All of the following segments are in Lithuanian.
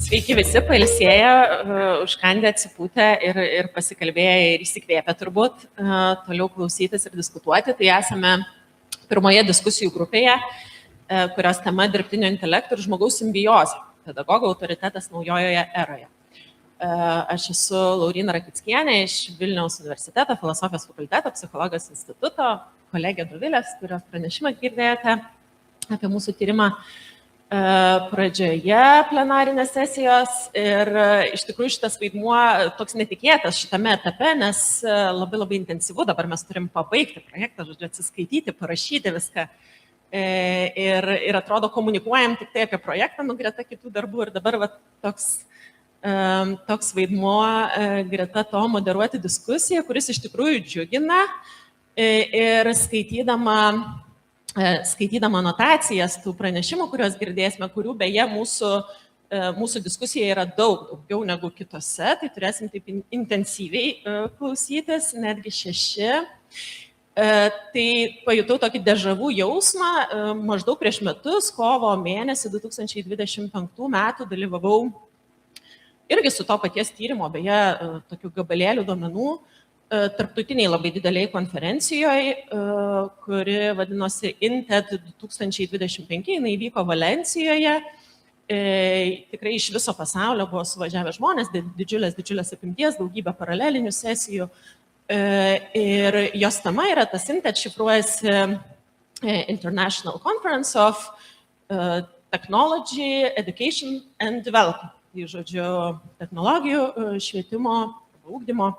Sveiki visi, pailsėję, užkandę, atsipūtę ir pasikalbėję ir įsikvėpę turbūt toliau klausytis ir diskutuoti. Tai esame pirmoje diskusijų grupėje, kurios tema dirbtinio intelekto ir žmogaus simbiozė - pedagogo autoritetas naujojoje eroje. Aš esu Lauryna Rakickienė iš Vilniaus universiteto, filosofijos fakulteto, psichologijos instituto, kolegė Dovilės, kurios pranešimą girdėjote apie mūsų tyrimą pradžioje plenarinės sesijos ir iš tikrųjų šitas vaidmuo toks netikėtas šitame etape, nes labai intensyvu, dabar mes turim pabaigti projektą, žodžiu, atsiskaityti, parašyti viską ir atrodo komunikuojam tik tai apie projektą, greta kitų darbų ir dabar va, toks vaidmuo greta to moderuoti diskusiją, kuris iš tikrųjų džiugina ir skaitydama notacijas tų pranešimų, kuriuos girdėsime, kurių beje mūsų diskusija yra daugiau negu kitose, tai turėsim taip intensyviai klausytis, netgi 6. Tai pajutau tokį dežavų jausmą, maždaug prieš metus, kovo mėnesį 2025 metų dalyvavau irgi su to paties tyrimo, beje, tokių gabalėlių duomenų, tarptautiniai labai dideliai konferencijoje, kuri vadinosi INTED 2025, jinai vyko Valencijoje, tikrai iš viso pasaulio buvo suvažiavę žmonės, didžiulės apimties, daugybė paralelinių sesijų ir jos tema yra tas INTED šifruojasi International Conference of Technology, Education and Development, tai žodžiu technologijų, švietimo, ugdymo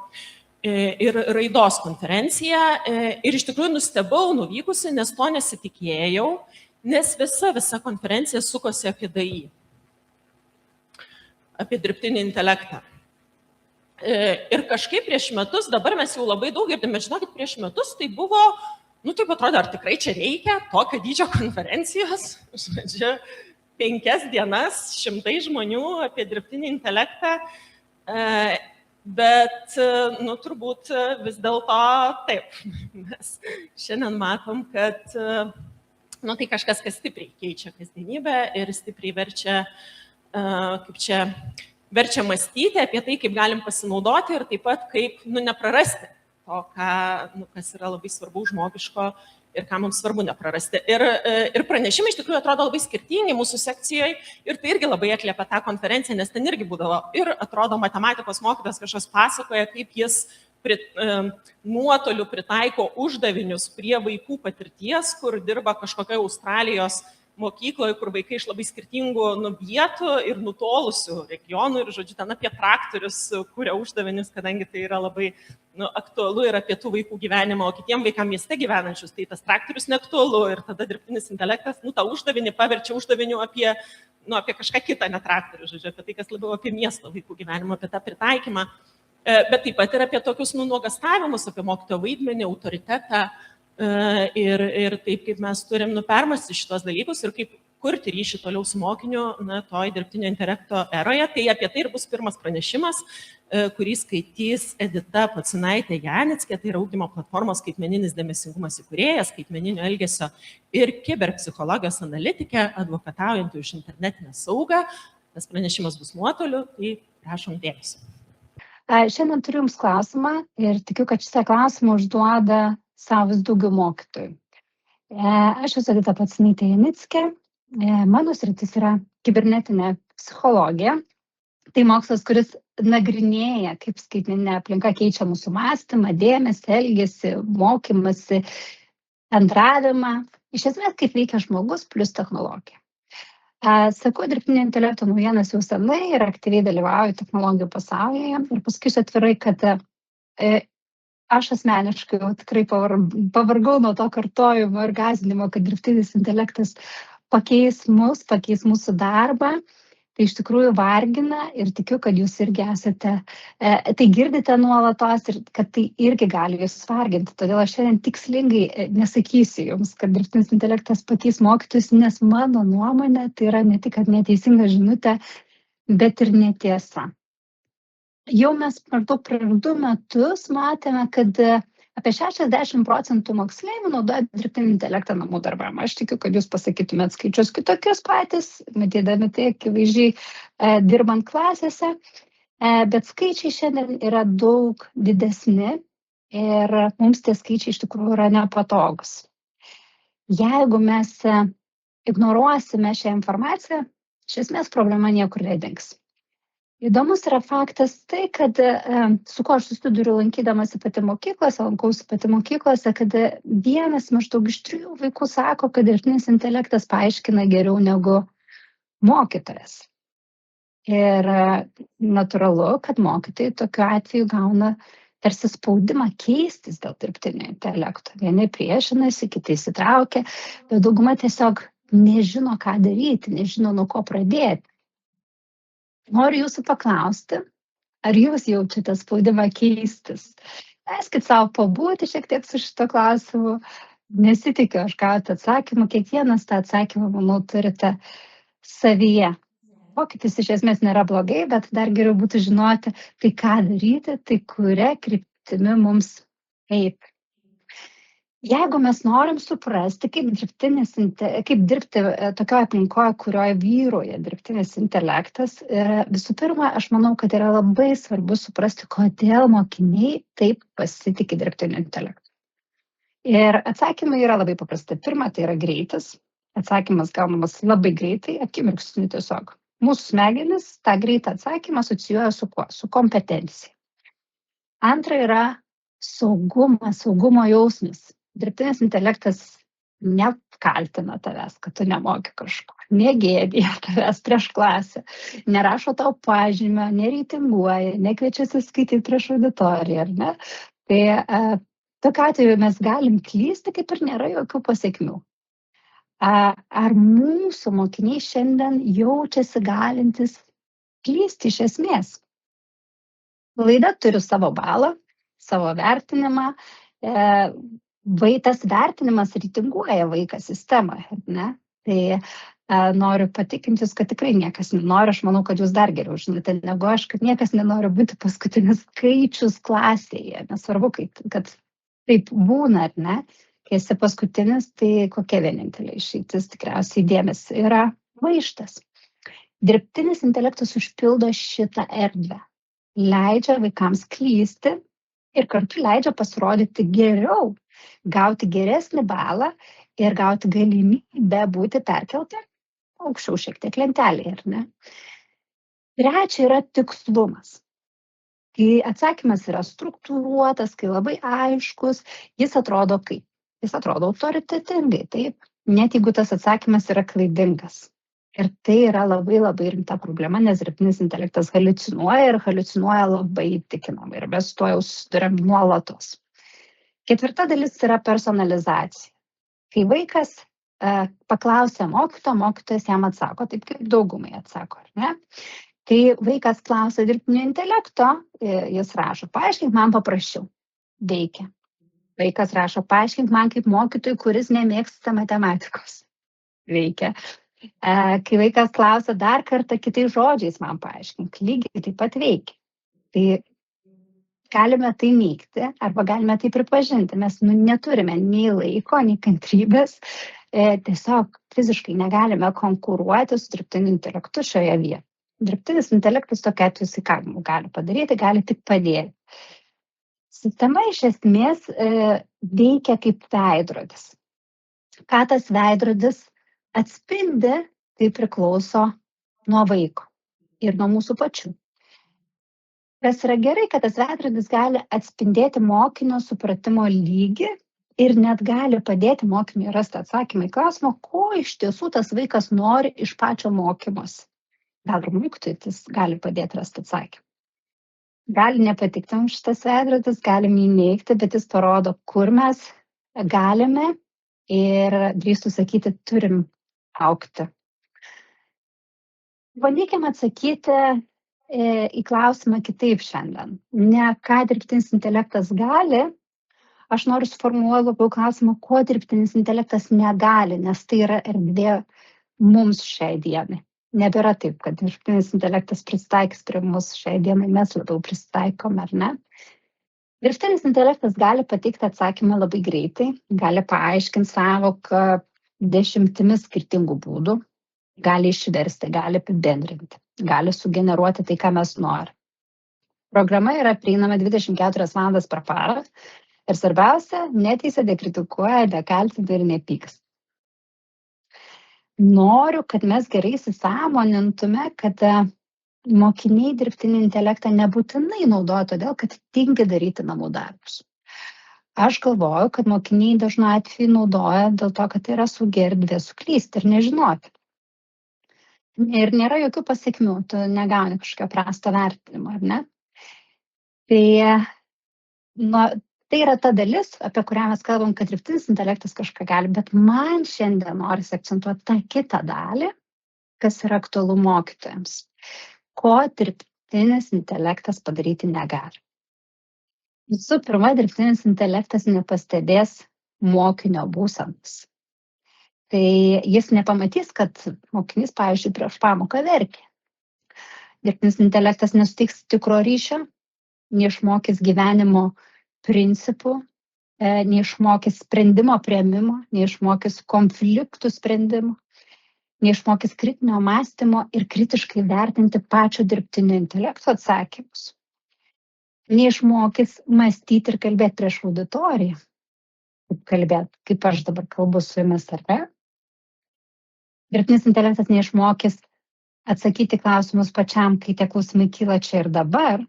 ir raidos konferencija ir iš tikrųjų nustebau nuvykusi, nes to nesitikėjau, nes visa konferencija sukosi apie DAI, apie dirbtinį intelektą. Ir kažkaip prieš metus, dabar mes jau labai daug girdime, žinokit, prieš metus tai buvo, taip atrodo, ar tikrai čia reikia tokio dydžio konferencijos, žodžiu, 5 dienas, 100 žmonių apie dirbtinį intelektą, bet, turbūt vis dėlto taip, mes šiandien matom, kad, tai kažkas, kas stipriai keičia kasdienybę ir stipriai verčia mąstyti apie tai, kaip galim pasinaudoti ir taip pat kaip, neprarasti to, kas yra labai svarbu žmogiško ir ką mums svarbu neprarasti. Ir pranešimai iš tikrųjų atrodo labai skirtingi mūsų sekcijoje ir tai irgi labai atliepia tą konferenciją, nes ten irgi būdavo ir atrodo matematikos mokytojas kažkas pasakoja, kaip jis nuotoliu pritaiko uždavinius prie vaikų patirties, kur dirba kažkokia Australijos mokykloje, kur vaikai iš labai skirtingų vietų ir nutolusių regionų ir, žodžiu, ten apie traktorius kuria uždavinius, kadangi tai yra labai aktualu ir apie tų vaikų gyvenimą, o kitiem vaikam mieste gyvenančius, tai tas traktorius neaktualu ir tada dirbtinis intelektas, tą uždavinį paverčia uždaviniu apie kažką kitą, ne traktorių, žodžiu, apie tai, kas labiau apie miesto vaikų gyvenimą, apie tą pritaikymą, bet taip pat ir apie tokius nuogastavimus, apie mokytojo vaidmenį, autoritetą, ir taip, kaip mes turim permąstyti šitos dalykus ir kaip kurti ryšį toliau su mokiniu toj dirbtinio intelekto eroje. Tai apie tai ir bus pirmas pranešimas, kurį skaitys Edita Pacinaitė Janickė, tai yra ugdymo platformos skaitmeninis dėmesingumas įkūrėjas, skaitmeninio elgesio ir kiberpsichologijos analitikė, advokataujanti už internetinę saugą. Tas pranešimas bus nuotoliu, tai prašom dėmesio. Šiandien turiu Jums klausimą ir tikiu, kad šitą klausimą užduoda savo vis daugiau mokytojų. Aš esu Edita Pacinaitė Janickė, mano sritis yra kibernetinė psichologija. Tai mokslas, kuris nagrinėja, kaip skaitmeninė aplinka keičia mūsų mąstymą, dėmesį, elgesį, mokymąsi, bendravimą. Iš esmės, kaip veikia žmogus plus technologija. Sakau dirbtinio intelekto naujienas jau senai ir aktyviai dalyvauju technologijų pasaulyje. Ir pasakysiu atvirai, kad aš asmeniškai jau tikrai pavargau nuo to kartojimo ir gąsdinimo, kad dirbtinis intelektas pakeis mūsų darbą. Tai iš tikrųjų vargina ir tikiu, kad jūs irgi esate, tai girdite nuolatos ir kad tai irgi gali jūs varginti. Todėl aš šiandien tikslingai nesakysiu jums, kad dirbtinis intelektas pakeis mokytojus, nes mano nuomonė tai yra ne tik neteisinga žinutė, bet ir netiesa. Jau mes maždaug prieš 2 metus matėme, kad Apie 60% moksleivių naudoja dirbtinį intelektą namų darbam. Aš tikiu, kad jūs pasakytumėt skaičius kitokius patys, matydami tai akivaizdžiai dirbant klasėse, bet skaičiai šiandien yra daug didesni ir mums tie skaičiai iš tikrųjų yra nepatogus. Jeigu mes ignoruosime šią informaciją, iš esmės problema niekur nedings. Įdomus yra faktas tai, kad su kuo aš susiduriu lankydamasi pati mokyklose, lankausi pati mokyklose, kad vienas maždaug iš 3 vaikų sako, kad dirbtinis intelektas paaiškina geriau negu mokytojas. Ir natūralu, kad mokytojai tokiu atveju gauna tarsi spaudimą keistis dėl dirbtinio intelekto. Vieni priešinasi, kiti įsitraukia, bet dauguma tiesiog nežino, ką daryti, nežino, nuo ko pradėti. Noriu jūsų paklausti, ar jūs jaučiate spaudimą keistis? Leiskit savo pabūti šiek tiek su šito klausimu. Nesitikiu aš gauti atsakymą, kiekvienas tą atsakymą, manau, turite savyje. Pokytis iš esmės nėra blogai, bet dar geriau būtų žinoti, tai ką daryti, tai kuria kryptimi mums eiti. Jeigu mes norim suprasti, kaip dirbti tokioje aplinkoje, kurioje vyruoja dirbtinis intelektas, visų pirma, aš manau, kad yra labai svarbu suprasti, kodėl mokiniai taip pasitiki dirbtiniu intelektu. Ir atsakymai yra labai paprasti. Pirma, tai yra greitis. Atsakymas gaunamas labai greitai, akimirksniu tiesiog. Mūsų smegenys tą greitą atsakymą asocijuoja su kuo? Su kompetencija. Antra yra saugumo jausmas. Dirbtinis intelektas nekaltina tavęs, kad tu nemoki kažko, negėdija tavęs prieš klasę, nerašo tau pažymio, nereitinguoja, nekviečiasi skaityti prieš auditoriją, ar ne? Tai tokiu atveju mes galim klysti, kaip ir nėra jokių pasekmių. Ar mūsų mokiniai šiandien jaučiasi galintis klysti iš esmės? Laida turi savo balą, savo vertinimą, tas vertinimas reitinguoja vaiką sistemoje, ne? Tai noriu patikinti jūs, kad tikrai niekas nenori, aš manau, kad jūs dar geriau žinote negu aš, kad niekas nenori būti paskutinis skaičius klasėje, nesvarbu, kad taip būna, ar ne? Kai esi paskutinis, tai kokia vienintelė išeitis tikriausiai dėmesį yra maištas. Dirbtinis intelektas užpildo šitą erdvę, leidžia vaikams klysti ir kartu leidžia pasirodyti geriau, gauti geresnį balą ir gauti galimybę būti perkelti aukščiau šiek tiek lentelėje, ar ne? Trečia yra tikslumas. Kai atsakymas yra struktūruotas, kai labai aiškus, jis atrodo kaip? Jis atrodo autoritetingai, taip? Net jeigu tas atsakymas yra klaidingas. Ir tai yra labai labai rimta problema, nes dirbtinis intelektas haliucinuoja ir haliucinuoja labai įtikinamai ir mes to jau susiduriam nuolatos. Ketvirta dalis yra personalizacija. Kai vaikas paklausia mokytojas jam atsako, taip kaip daugumai atsako, ar ne? Kai vaikas klausia dirbtinio intelekto, jis rašo, paaiškink man paprasčiau, veikia. Vaikas rašo, paaiškink man kaip mokytojui, kuris nemėgsta matematikos, veikia. Kai vaikas klausia dar kartą kitais žodžiais man paaiškink, lygiai taip pat veikia. Tai galime tai neigti arba galime tai pripažinti. Mes neturime nei laiko, nei kantrybės, tiesiog fiziškai negalime konkuruoti su dirbtiniu intelektu šioje vietoje. Dirbtinis intelektas tokia atveju ką gali padaryti, gali tik padėti. Sistema iš esmės veikia kaip veidrodis. Ką tas veidrodis atspindi, tai priklauso nuo vaiko ir nuo mūsų pačių. Kas yra gerai, kad tas veidrodis gali atspindėti mokinio supratimo lygį ir net gali padėti mokiniui rasti atsakymą į klausimą, ko iš tiesų tas vaikas nori iš pačio mokymosi. Gal ir mokytojui tas gali padėti rasti atsakymą. Gali nepatikti mums šitas veidrodis, galim jį neigti, bet jis parodo, kur mes galime ir drįstu sakyti, turim augti. Bandykime atsakyti į klausimą kitaip šiandien. Ne ką dirbtinis intelektas gali, aš noriu suformuoluoti labiau klausimą, ko dirbtinis intelektas negali, nes tai yra erdvė mums šiai dienai. Nebėra taip, kad dirbtinis intelektas prisitaikys prie mūsų šiai dienai, mes labiau prisitaikom, ar ne? Dirbtinis intelektas gali pateikti atsakymą labai greitai, gali paaiškinti sąvoką 10 skirtingų būdų, gali išversti, gali apibendrinti, gali sugeneruoti tai, ką mes norime. Programa yra prieinama 24 valandas per parą ir svarbiausia, neteisia, nekritikuoja, nekaltina ir nepyks. Noriu, kad mes gerai įsisąmonintume, kad mokiniai dirbtinį intelektą nebūtinai naudoja todėl, kad tingi daryti namų darbus. Aš galvoju, kad mokiniai dažnu atveju naudoja dėl to, kad tai yra saugi erdvė suklysti ir nežinoti. Ir nėra jokių pasekmių, tu negauni kažkokio prasto vertinimo, ar ne? Tai yra ta dalis, apie kurią mes kalbam, kad dirbtinis intelektas kažką gali, bet man šiandien norisi akcentuoti tą kitą dalį, kas yra aktualu mokytojams, ko dirbtinis intelektas padaryti negali. Visų pirma, dirbtinis intelektas nepastebės mokinio būsenas. Tai jis nepamatys, kad mokinys, pavyzdžiui, prieš pamoką verkia. Dirbtinis intelektas nesuteiks tikro ryšio, neišmokys gyvenimo principų, neišmokys sprendimo priėmimo, neišmokys konfliktų sprendimo, neišmokys kritinio mąstymo ir kritiškai vertinti pačio dirbtinio intelekto atsakymus. Neišmokys mąstyti ir kalbėti prieš auditoriją. Kaip aš dabar kalbu su jumis, ar ne? Dirbtinis intelektas neišmokys atsakyti klausimus pačiam, kai tie klausimai kyla čia ir dabar,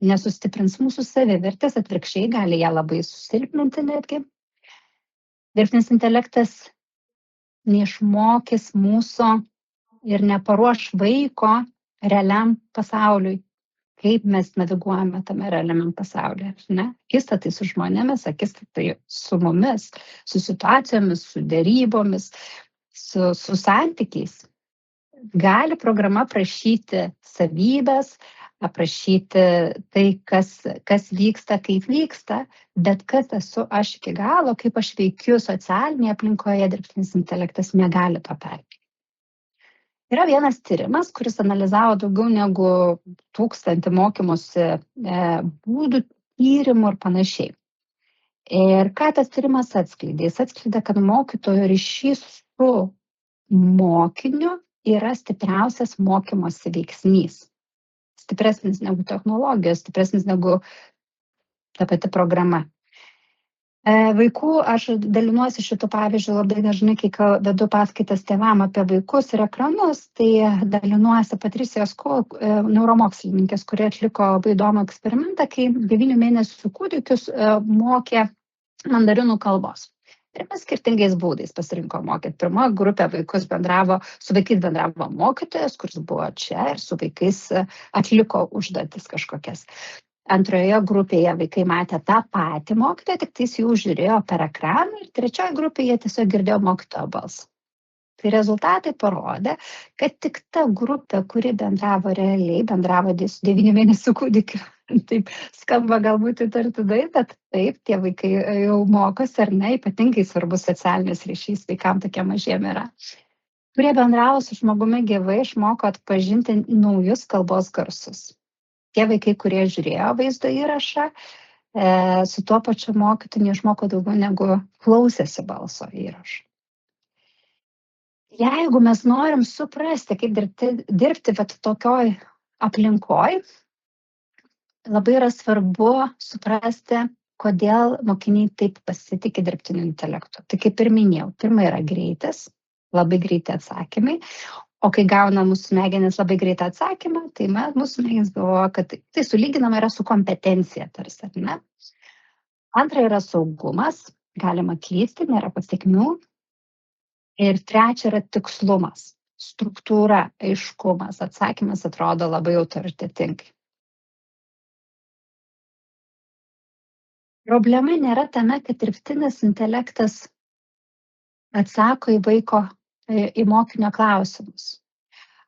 nesustiprins mūsų savivertės, atvirkščiai gali ją labai susilpninti netgi. Dirbtinis intelektas neišmokys mūsų ir neparuoš vaiko realiam pasauliui, kaip mes naviguojame tame realiame pasaulyje. Akistatai su žmonėmis, akistatai su mumis, su situacijomis, su dėrybomis, su santykiais. Gali programa prašyti savybės, aprašyti tai, kas vyksta, kaip vyksta, bet kas esu aš iki galo, kaip aš veikiu socialinėje aplinkoje, dirbtinis intelektas negali to perteikti. Yra vienas tyrimas, kuris analizavo daugiau negu 1000 mokymosi būdų, tyrimų ir panašiai. Ir ką tas tyrimas atskleidė? Jis atskleidė, kad mokytojo ryšys su mokiniu yra stipriausias mokymosi veiksnys. Stipresnis negu technologijos, stipresnis negu ta pati programa. Vaikų, aš dalinuosi šitų pavyzdžių labai dažnai, kai vedu paskaitas tėvam apie vaikus ir ekranus, tai dalinuosi Patricijos neuromokslininkės, kurie atliko labai įdomų eksperimentą, kai 9 mėnesių kūdikius mokė mandarinų kalbos. Ir mes skirtingais būdais pasirinko mokyti. Pirma grupė su vaikais bendravo mokytojas, kuris buvo čia ir su vaikais atliko užduotis kažkokias. Antroje grupėje vaikai matė tą patį mokytoją, tik tais jų žiūrėjo per ekraną ir trečioje grupėje tiesiog girdėjo mokytojo balsą. Tai rezultatai parodė, kad tik ta grupė, kuri bendravo realiai, bendravo su 9 mėnesių kūdikiu. Taip skamba galbūt įtartinai, bet taip, tie vaikai jau mokosi, ar ne, ypatingai svarbus socialinis ryšys vaikam tokie mažiem yra. Kurie bendravo su žmogumi gyvai, išmoko atpažinti naujus kalbos garsus. Tie vaikai, kurie žiūrėjo vaizdo įrašą, su tuo pačiu mokytoju neišmoko daugiau negu klausėsi balso įrašą. Jeigu mes norim suprasti, kaip dirbti tokioj aplinkoj, labai yra svarbu suprasti, kodėl mokiniai taip pasitikė dirbtiniu intelektu. Tai kaip ir minėjau, pirma yra greitis, labai greiti atsakymai, o kai gauna mūsų smegenys labai greitą atsakymą, tai mūsų smegenys galvoja, kad tai sulyginama yra su kompetencija tarsi, ar ne? Antra yra saugumas, galima klysti, nėra pasekmių. Ir trečia yra tikslumas, struktūra, aiškumas, atsakymas atrodo labai autoritetingai. Problema nėra tame, kad dirbtinis intelektas atsako į mokinio klausimus.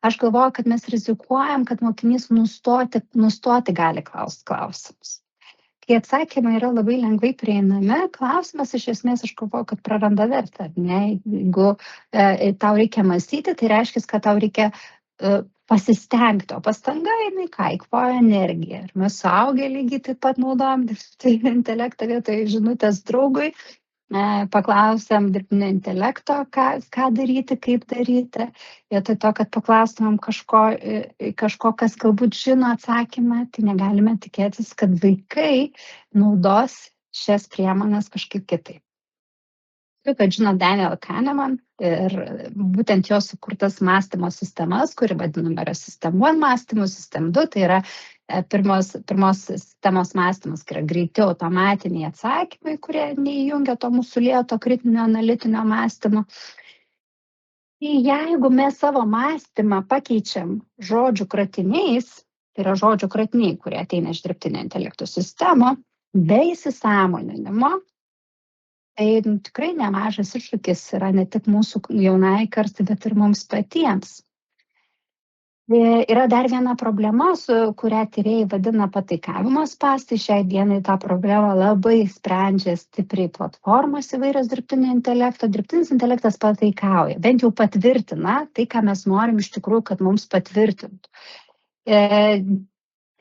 Aš galvoju, kad mes rizikuojam, kad mokinys nustoti gali klausti klausimus. Kai atsakymai yra labai lengvai prieinami, klausimas iš esmės aš galvoju, kad praranda vertę. Jeigu tau reikia mąstyti, tai reiškia, kad tau reikia pasistengti, o pastanga jinai ką, eikvoja energiją. Ir mes suaugę lygiai taip pat naudojam dirbtinį intelektą vietoj žinutės draugui, paklausiam dirbtinio intelekto, ką daryti, kaip daryti. Vietoj to, kad paklaustumėm kažko, kas galbūt žino atsakymą, tai negalime tikėtis, kad vaikai naudos šias priemonės kažkaip kitaip. Kad žino Daniel Kahneman ir būtent jo sukurtas mąstymo sistemas, kuri vadinama yra System 1 mąstymu, System 2, tai yra pirmos sistemos mąstymas, kai yra greiti automatiniai atsakymai, kurie neįjungia to mūsų lėto kritinio analitinio mąstymo. Jeigu mes savo mąstymą pakeičiam žodžių kratiniais, tai yra žodžių kratiniai, kurie ateina iš dirbtinio intelekto sistemo, be įsisąmoninimo, tai tikrai nemažas iššūkis yra ne tik mūsų jaunai kartai, bet ir mums patiems. Yra dar viena problema, su kuria tyrėjai vadina pataikavimo spąstai. Šiai dienai tą problemą labai sprendžia stipriai platformos įvairios dirbtinio intelekto. Dirbtinis intelektas pataikauja, bent jau patvirtina tai, ką mes norim iš tikrųjų, kad mums patvirtintų.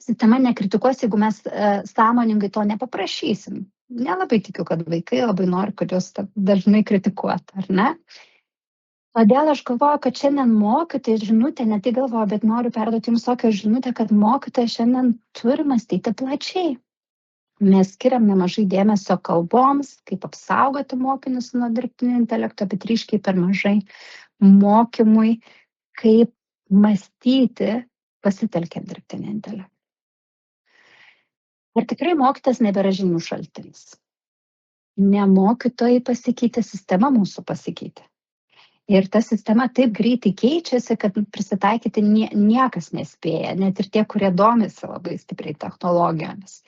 Sistema nekritikuos, jeigu mes sąmoningai to nepaprašysim. Nelabai tikiu, kad vaikai labai nori, kad jos dažnai kritikuotų, ar ne? Todėl aš galvoju, kad šiandien mokytojai žinutė, ne tai galvoju, bet noriu perduoti jums tokią žinutę, kad mokytojai šiandien turi mąstyti plačiai. Mes skiriam nemažai dėmesio kalboms, kaip apsaugoti mokinius nuo dirbtinio intelekto, bet ryškiai per mažai mokymui, kaip mąstyti pasitelkiant dirbtinį intelektą. Ir tikrai mokytas nebėra žinių šaltinis. Ne mokytojai pasikeitė, sistema mūsų pasikeitė. Ir ta sistema taip greitai keičiasi, kad prisitaikyti niekas nespėja, net ir tie, kurie domisi labai stipriai technologijomis.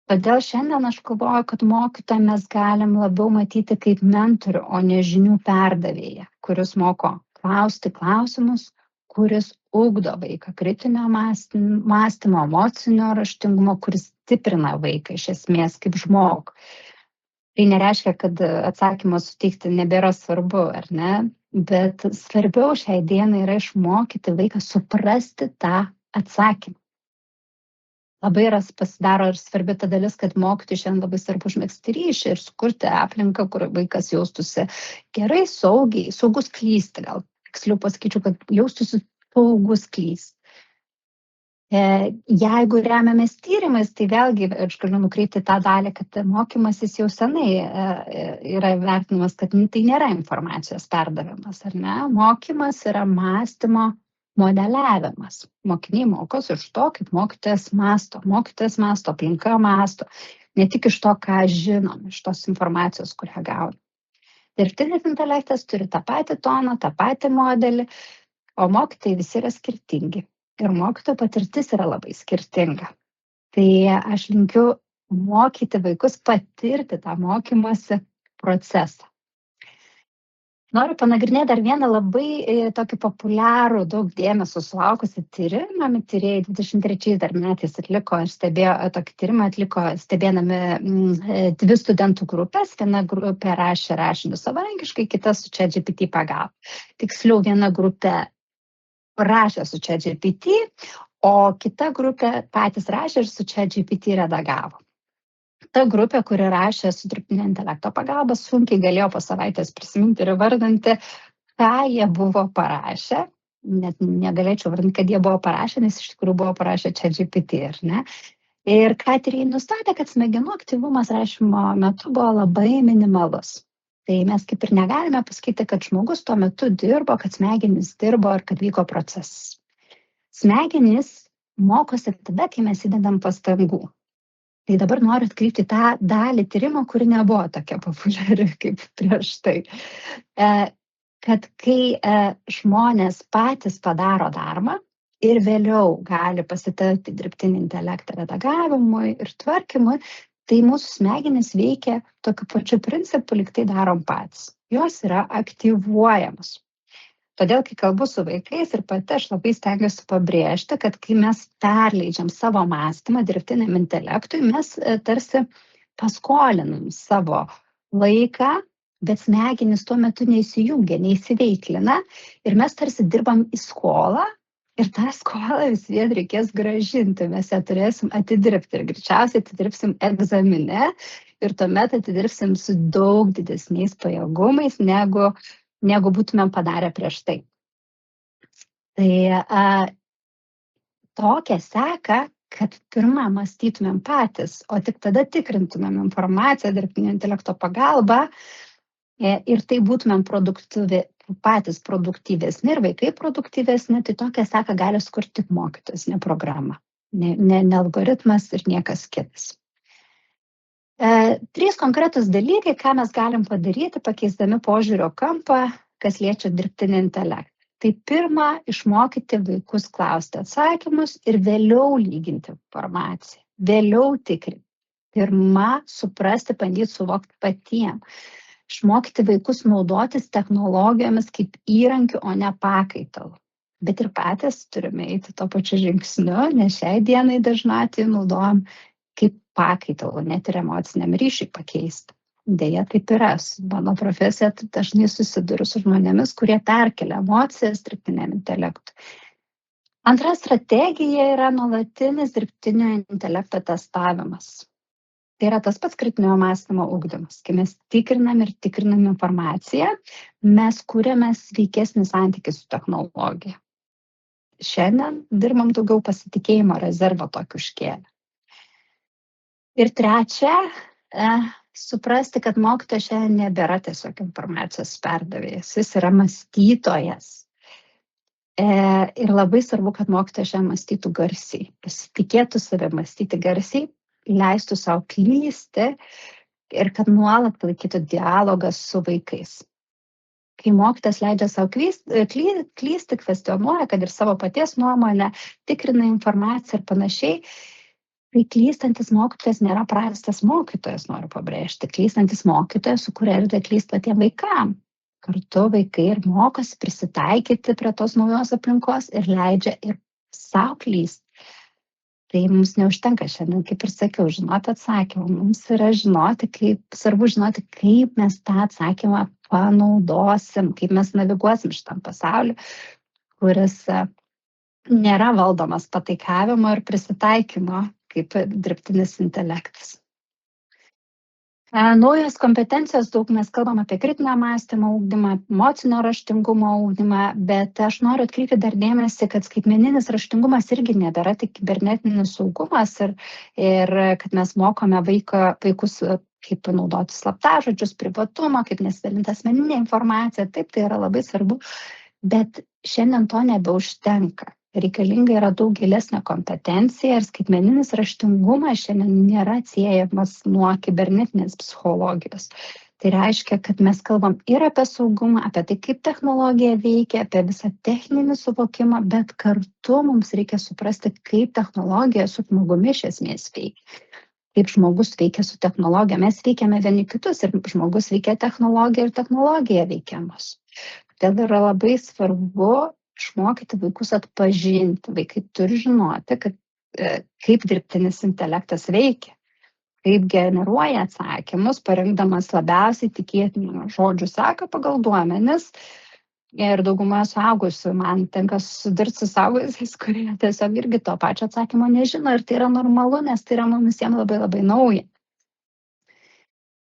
Todėl šiandien aš galvoju, kad mokytoją mes galim labiau matyti kaip mentorių, o ne žinių perdavėją, kuris moko klausti klausimus, kuris ugdo vaiką kritinio mąstymo, emocinio raštingumo, kuris stiprina vaiką iš esmės kaip žmogų. Tai nereiškia, kad atsakymą suteikti nebėra svarbu, ar ne? Bet svarbiau šiai dienai yra išmokyti vaiką suprasti tą atsakymą. Labai pasidaro ir svarbi ta dalis, kad mokytojui šiandien labai svarbu užmegzti ryšį ir sukurti aplinką, kur vaikas jaustųsi gerai, saugus klysti, gal tiksliau pasakyčiau, kad jaustųsi saugus klysti. Jeigu remiamės tyrimais, tai vėlgi aš galiu nukreipti tą dalį, kad mokymasis jau senai yra vertinamas, kad tai nėra informacijos perdavimas, ar ne? Mokymas yra mąstymo modeliavimas. Mokiniai mokosi iš to, kaip mokytojas mąsto, aplinka mąsto, ne tik iš to, ką žinom, iš tos informacijos, kurią gauna. Dirbtinis intelektas turi tą patį toną, tą patį modelį, o mokytojai visi yra skirtingi. Ir mokytojo patirtis yra labai skirtinga. Tai aš linkiu mokyti vaikus patirti tą mokymosi procesą. Noriu panagrinėti dar vieną labai tokį populiarų, daug dėmesio sulaukusį tyrimą. Tyrėjai 23 dar metais atliko ir tokį tyrimą atliko stebėdami dvi studentų grupės. Viena grupė rašė rašinius savarankiškai, kita su ChatGPT pagalba. Tiksliau, viena grupė rašė su ChatGPT, o kita grupė patys rašė ir su ChatGPT redagavo. Ta grupė, kuri rašė su dirbtinio intelekto pagalba, sunkiai galėjo po savaitės prisiminti ir įvardinti, ką jie buvo parašę. Net negalėčiau vardinti, kad jie buvo parašę, nes iš tikrųjų buvo parašę ChatGPT, ar ne? Ir ką tyrėjai nustatė, kad smegenų aktyvumas rašymo metu buvo labai minimalus. Tai mes kaip ir negalime pasakyti, kad žmogus tuo metu dirbo, kad smegenys dirbo ir kad vyko procesas. Smegenys mokosi tada, kai mes įdedam pastangų. Tai dabar noriu atkreipti tą dalį tyrimo, kuri nebuvo tokia populiari kaip prieš tai. Kad kai žmonės patys padaro darbą ir vėliau gali pasitelkti dirbtinį intelektą redagavimui ir tvarkymui, tai mūsų smegenys veikia tokiu pačiu principu, lyg tai darom patys. Jos yra aktyvuojamos. Todėl, kai kalbu su vaikais ir pati, aš labai stengiuosi pabrėžti, kad kai mes perleidžiam savo mąstymą dirbtiniam intelektui, mes tarsi paskolinam savo laiką, bet smegenys tuo metu neįsijungia, neįsiveiklina ir mes tarsi dirbam į skolą ir tą skolą vis vien reikės grąžinti, mes ją turėsim atidirbti ir greičiausiai atidirbsim egzamine ir tuomet atidirbsim su daug didesniais pajėgumais, negu būtumėm padarę prieš tai. Tai tokią seką, kad pirmą mąstytumėm patys, o tik tada tikrintumėm informaciją dirbtinio intelekto pagalba ir tai būtumėm patys produktyvesni ir vaikai produktyvesni, tai tokią seką gali sukurti tik mokytojas, ne programa, ne algoritmas ir niekas kitas. 3 konkretus dalykai, ką mes galim padaryti, pakeisdami požiūrio kampą, kas liečia dirbtinį intelektą. Tai pirma, išmokyti vaikus klausti atsakymus ir vėliau lyginti informaciją, vėliau tikrinti. Pirma, suprasti, bandyti suvokti patiems. Išmokyti vaikus naudotis technologijomis kaip įrankiu, o ne pakaitalu. Bet ir patys turime eiti to pačiu žingsniu, nes šiai dienai dažnu atveju naudojam kaip pakaitalu, net ir emociniam ryšiui pakeisti. Deja, taip yra. Mano profesija dažnai susiduriu su žmonėmis, kurie perkelia emocijas dirbtiniam intelektui. Antra strategija yra nuolatinis dirbtinio intelekto testavimas. Tai yra tas pats kritinio mąstymo ugdymas. Kai mes tikrinam informaciją, mes kuriame sveikesnį santykį su technologija. Šiandien dirbam daugiau pasitikėjimo rezervo tokį užkėlę. Ir trečia, suprasti, kad mokytojas šiandien nebėra tiesiog informacijos perdavėjas, jis yra mąstytojas. Ir labai svarbu, kad mokytojas šiandien mąstytų garsiai, pasitikėtų save mąstyti garsiai, leistų savo klysti ir kad nuolat palaikytų dialogą su vaikais. Kai mokytojas leidžia savo klysti, kvestionuoja, kad ir savo paties nuomonę, tikrina informaciją ir panašiai, tai klystantis mokytojas nėra prastas mokytojas, noriu pabrėžti. Klystantis mokytojas sukuria erdvę klysti patiem vaikam. Kartu vaikai ir mokosi prisitaikyti prie tos naujos aplinkos ir leidžia ir savo klysti. Tai mums neužtenka šiandien, kaip ir sakiau, žinoti atsakymą. Mums yra svarbu žinoti, kaip mes tą atsakymą panaudosim, kaip mes naviguosim šitam pasauliu, kuris nėra valdomas pataikavimo ir prisitaikymo kaip dirbtinis intelektas. Naujos kompetencijos, daug mes kalbam apie kritinio mąstymo ugdymą, emocinio raštingumo ugdymą, bet aš noriu atkreipti dar dėmesį, kad skaitmeninis raštingumas irgi nebėra tik kibernetinis saugumas ir kad mes mokome vaikus, kaip naudoti slaptažodžius, privatumą, kaip nesidalinti asmeninę informaciją, taip, tai yra labai svarbu, bet šiandien to nebeužtenka. Reikalinga yra daug gilesnė kompetencija ir skaitmeninis raštingumas šiandien nėra atsiejamas nuo kibernetinės psichologijos. Tai reiškia, kad mes kalbam ir apie saugumą, apie tai, kaip technologija veikia, apie visą techninį suvokimą, bet kartu mums reikia suprasti, kaip technologija su žmogumi iš esmės veikia. Kaip žmogus veikia su technologija. Mes veikiame vieni kitus ir žmogus veikia technologiją ir technologija veikia mus. Todėl yra labai svarbu išmokyti vaikus atpažinti. Vaikai turi žinoti, kaip dirbtinis intelektas veikia, kaip generuoja atsakymus, parinkdamas labiausiai tikėtiną žodžių seką pagal duomenis. Ir dauguma suaugusių, man tenka susidurti su suaugusiais, kurie tiesiog irgi to pačio atsakymo nežino ir tai yra normalu, nes tai yra mums visiems labai labai nauja.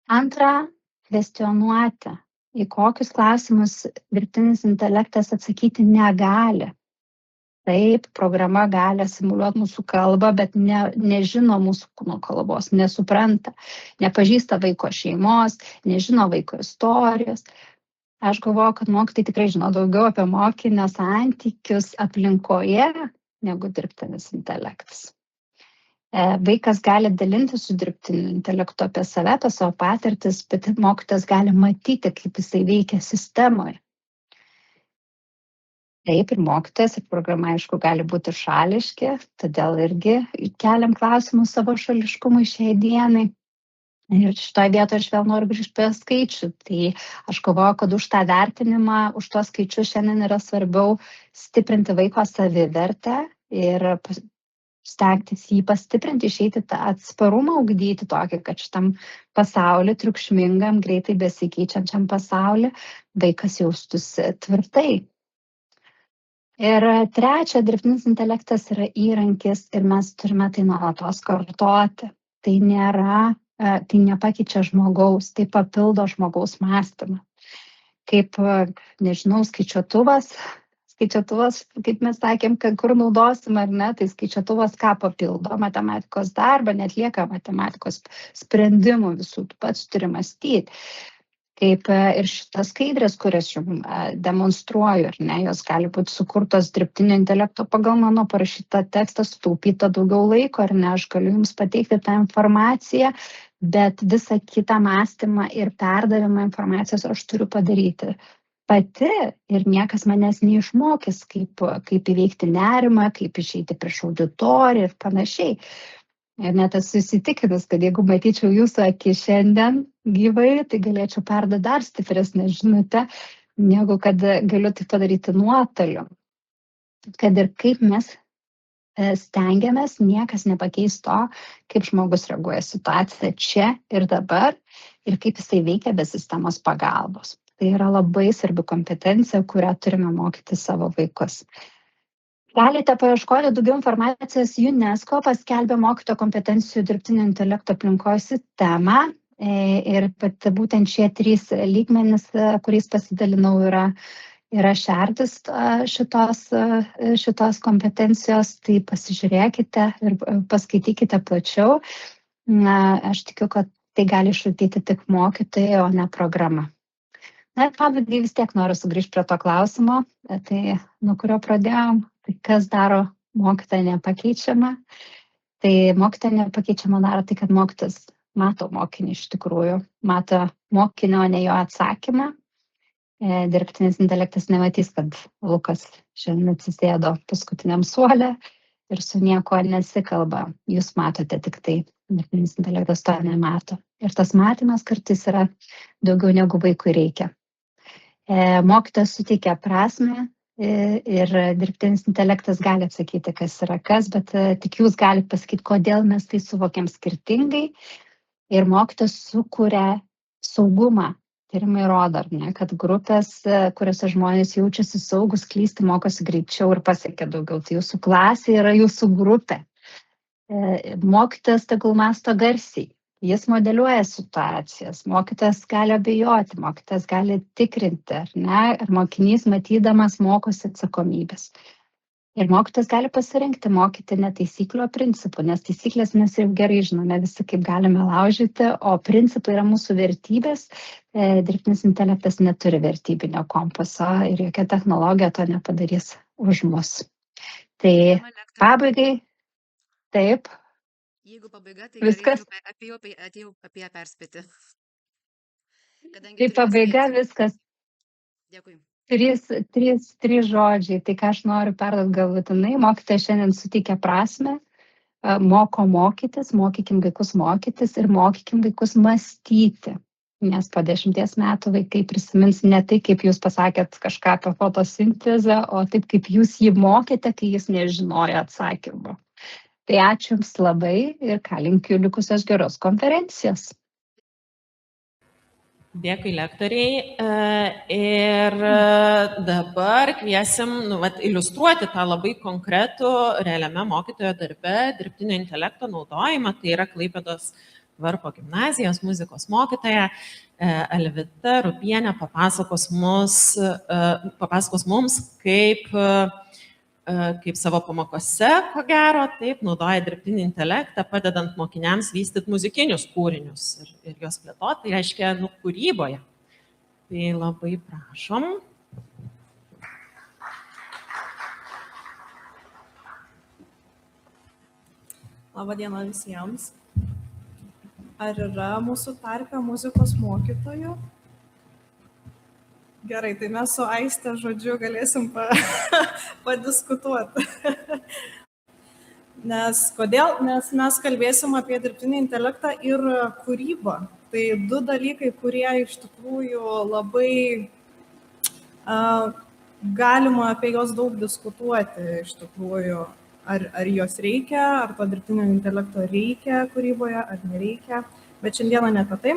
Antra, kvestionuoti, į kokius klausimus dirbtinis intelektas atsakyti negali. Taip, programa gali simuliuoti mūsų kalbą, bet nežino mūsų kūno kalbos, nesupranta, nepažįsta vaiko šeimos, nežino vaiko istorijos. Aš galvoju, kad mokytojai tikrai žino daugiau apie mokinio santykius aplinkoje negu dirbtinis intelektas. Vaikas gali dalinti su dirbtiniu intelektu apie save, apie savo patirtis, bet mokytojas gali matyti, kaip jisai veikia sistemoje. Taip, ir mokytojas, ir programa, aišku, gali būti šališki, todėl irgi keliam klausimus savo šališkumui šiai dienai. Ir šitoje vietoje aš vėl noriu grįžti prie skaičių. Tai aš galvoju, kad už tą vertinimą, už tuos skaičius šiandien yra svarbiau stiprinti vaiko savivertę ir stengtis jį pastiprinti, išeiti tą atsparumą ugdyti tokį, kad šitam pasauliu triukšmingam, greitai besikeičiančiam pasauliu vaikas jaustųsi tvirtai. Ir trečia, dirbtinis intelektas yra įrankis ir mes turime tai nuolatos kartoti. Tai nepakeičia žmogaus, tai papildo žmogaus mąstymą. Kaip, nežinau, skaičiuotuvas, kaip mes sakėm, kur naudosim ar ne, tai skaičiuotuvas ką papildo, matematikos darbą, netlieka matematikos sprendimų visų, tu pats turi mąstyti. Kaip ir šitas skaidrės, kurias jums demonstruoju, ar ne, jos gali būti sukurtos dirbtinio intelekto pagal mano parašytą tekstą, sutaupyta daugiau laiko, ar ne, aš galiu jums pateikti tą informaciją, bet visą kitą mąstymą ir perdavimą informacijos aš turiu padaryti pati ir niekas manęs neišmokys, kaip įveikti nerimą, kaip išeiti prieš auditoriją ir panašiai. Ir net esu įsitikinus, kad jeigu matyčiau jūsų akį šiandien gyvai, tai galėčiau perduoti dar stipresnę žinutę, negu kad galiu tai padaryti nuotoliu. Kad ir kaip mes stengiamės, niekas nepakeis to, kaip žmogus reaguoja situaciją čia ir dabar ir kaip jisai veikia be sistemos pagalbos. Tai yra labai svarbi kompetencija, kurią turime mokyti savo vaikus. Galite paieškoti daugiau informacijos. UNESCO paskelbė mokytojo kompetencijų dirbtinio intelekto aplinkoje sistemą ir būtent šie 3 lygmenys, kuriais pasidalinau, yra šerdis šitos kompetencijos, tai pasižiūrėkite ir paskaitykite plačiau. Aš tikiu, kad tai gali išugdyti tik mokytojai, o ne programa. Na, pabaigai vis tiek noriu sugrįžti prie to klausimo, tai nuo kurio pradėjom, tai kas daro mokytoją nepakeičiamą. Tai mokytoją nepakeičiamą daro tai, kad mokytojas mato mokinį iš tikrųjų, mato mokinio, o ne jo atsakymą. Dirbtinis intelektas nematys, kad Lukas šiandien atsisėdo paskutiniam suole ir su nieko nesikalba. Jūs matote tik tai, dirbtinis intelektas to nemato. Ir tas matymas kartais yra daugiau negu vaikui reikia. Mokytojas suteikia prasmę ir dirbtinis intelektas gali atsakyti, kas yra kas, bet tik jūs galite pasakyti, kodėl mes tai suvokiam skirtingai. Ir mokytojas sukuria saugumą. Tyrimai rodo, kad grupės, kuriuose žmonės jaučiasi saugus, klysti, mokosi greičiau ir pasiekia daugiau. Tai jūsų klasė yra jūsų grupė. Mokytojas tegul mąsto garsiai. Jis modeliuoja situacijas, mokytojas gali abejoti, mokytojas gali tikrinti, ar ne, ir mokinys matydamas mokosi atsakomybės. Ir mokytojas gali pasirinkti mokyti ne taisyklių, o principų, nes taisyklės mes jau gerai žinome visi, kaip galime laužyti, o principai yra mūsų vertybės. Dirbtinis intelektas neturi vertybinio kompaso ir jokia technologija to nepadarys už mus. Tai pabaigai, taip. Jeigu pabaiga, tai viskas atėjau apie ją perspėti. Tai pabaiga viskas. Dėkui. 3 žodžiai. Tai ką aš noriu perduoti galutinai. Mokytojas šiandien suteikia prasmę. Moko mokytis, mokykim vaikus mokytis ir mokykim vaikus mąstyti. Nes po 10 metų vaikai prisimins ne tai, kaip jūs pasakėt kažką apie fotosintezę, o taip, kaip jūs jį mokėte, kai jis nežinojo atsakymų. Tai ačiū Jums labai ir ką linkiu likusios geros konferencijos. Dėkui lektoriai. Ir dabar kviesim iliustruoti tą labai konkretų realiame mokytojo darbe dirbtinio intelekto naudojimą. Tai yra Klaipėdos Varpo gimnazijos muzikos mokytoja Alvita Rupienė papasakos mums, kaip savo pamokose, ko gero, taip naudoja dirbtinį intelektą, padedant mokiniams vystyti muzikinius kūrinius ir juos plėtoti, tai reiškia, kūryboje. Tai labai prašom. Labą dieną visiems. Ar yra mūsų tarpe muzikos mokytojų? Gerai, tai mes su Aiste žodžiu galėsim padiskutuoti. Nes kodėl? Nes mes kalbėsim apie dirbtinį intelektą ir kūrybą. Tai 2 dalykai, kurie iš tikrųjų labai galima apie juos daug diskutuoti iš tikrųjų. ar jos reikia, ar to dirbtinio intelekto reikia kūryboje, ar nereikia. Bet šiandieną ne apie tai.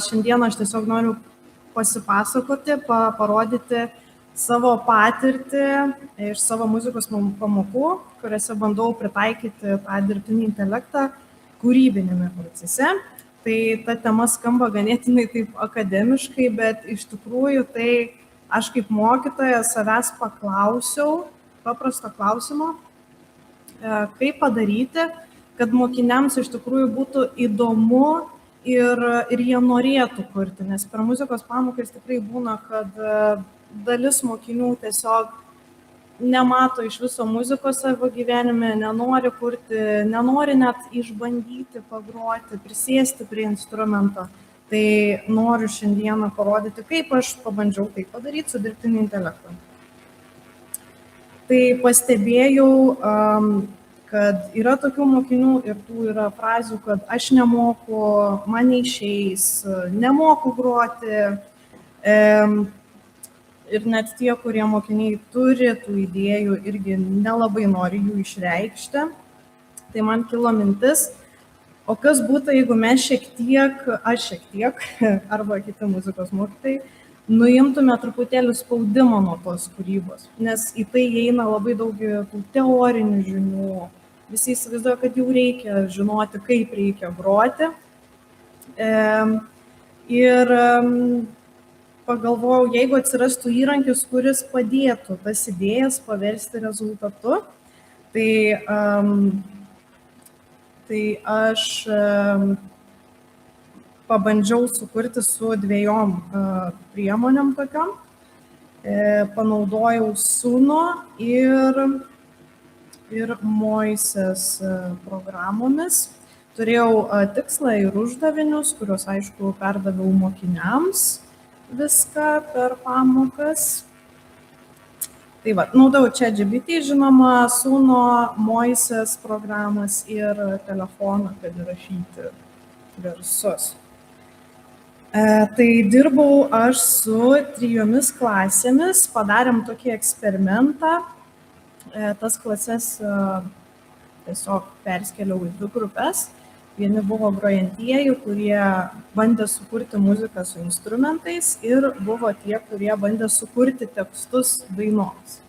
Šiandieną aš tiesiog noriu pasipasakoti, parodyti savo patirtį iš savo muzikos pamokų, kuriuose bandau pritaikyti tą dirbtinį intelektą kūrybinėme procese. Tai ta tema skamba ganėtinai taip akademiškai, bet iš tikrųjų tai aš kaip mokytoja savęs paklausiau paprasto klausimo, kaip padaryti, kad mokiniams iš tikrųjų būtų įdomu ir jie norėtų kurti, nes per muzikos pamokas tikrai būna, kad dalis mokinių tiesiog nemato iš viso muzikos savo gyvenime, nenori kurti, nenori net išbandyti, pagroti, prisėsti prie instrumento. Tai noriu šiandieną parodyti, kaip aš pabandžiau tai padaryti su dirbtiniu intelektu. Tai pastebėjau, kad yra tokių mokinių ir tų yra frazių, kad aš nemoku, man neišeis, nemoku groti. Ir net tie, kurie mokiniai turi tų idėjų, irgi nelabai nori jų išreikšti. Tai man kilo mintis, o kas būtų, jeigu mes šiek tiek, arba kiti muzikos mokytojai, nuimtume truputėlį spaudimą nuo tos kūrybos, nes į tai įeina labai daug tų teorinių žinių. Visi įsivaizduoja, kad jau reikia žinoti, kaip reikia groti. Ir pagalvojau, jeigu atsirastų įrankis, kuris padėtų tas idėjas paversti rezultatu, tai aš pabandžiau sukurti su dviejom priemonėm tokiom. Panaudojau Suno ir Moises programomis. Turėjau tikslą ir uždavinius, kuriuos, aišku, perdaviau mokiniams viską per pamokas. Tai va, naudojau ChatGPT, žinoma, Suno, Moises programas ir telefoną, kad įrašyti garsus. Tai dirbau aš su 3 klasėmis, padarėm tokį eksperimentą. Tas klases tiesiog perskėliau į 2 grupės. Vieni buvo grojantieji, kurie bandė sukurti muziką su instrumentais ir buvo tie, kurie bandė sukurti tekstus dainoms.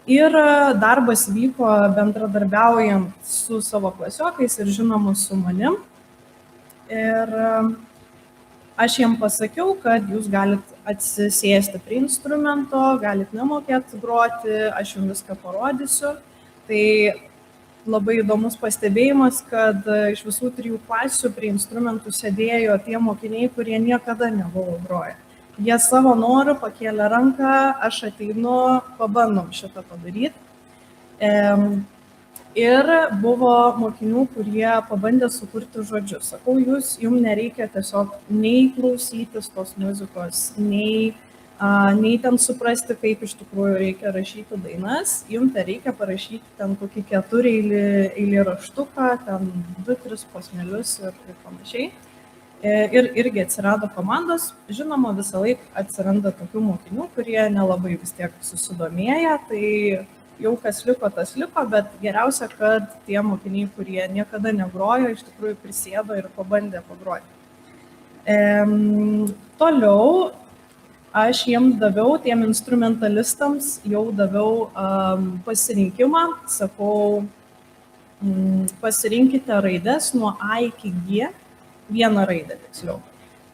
Ir darbas vyko bendradarbiaujant su savo klasiokais ir žinoma su manim. Ir aš jiem pasakiau, kad jūs galit atsisėsti prie instrumento, galit nemokėti groti, aš jums viską parodysiu. Tai labai įdomus pastebėjimas, kad iš visų 3 klasių prie instrumentų sėdėjo tie mokiniai, kurie niekada nebuvo groję. Jie savo norų pakėlė ranką, aš ateinu, pabandom šitą padaryti. Ir buvo mokinių, kurie pabandė sukurti žodžius. Sakau, jums nereikia tiesiog nei klausytis tos muzikos, nei ten suprasti, kaip iš tikrųjų reikia rašyti dainas. Jums tai reikia parašyti ten kokį 4 eilėraštuką, ten 2-3 posmelius ir panašiai. Ir irgi atsirado komandos. Žinoma, visą laiką atsiranda tokių mokinių, kurie nelabai vis tiek susidomėję. Tai jau kas liko, tas liko, bet geriausia, kad tie mokiniai, kurie niekada negrojo, iš tikrųjų prisėdo ir pabandė pagroti. Toliau aš jiems daviau, tiem instrumentalistams, jau daviau pasirinkimą, sakau, pasirinkite raides nuo A iki G, vieną raidę tiksliau.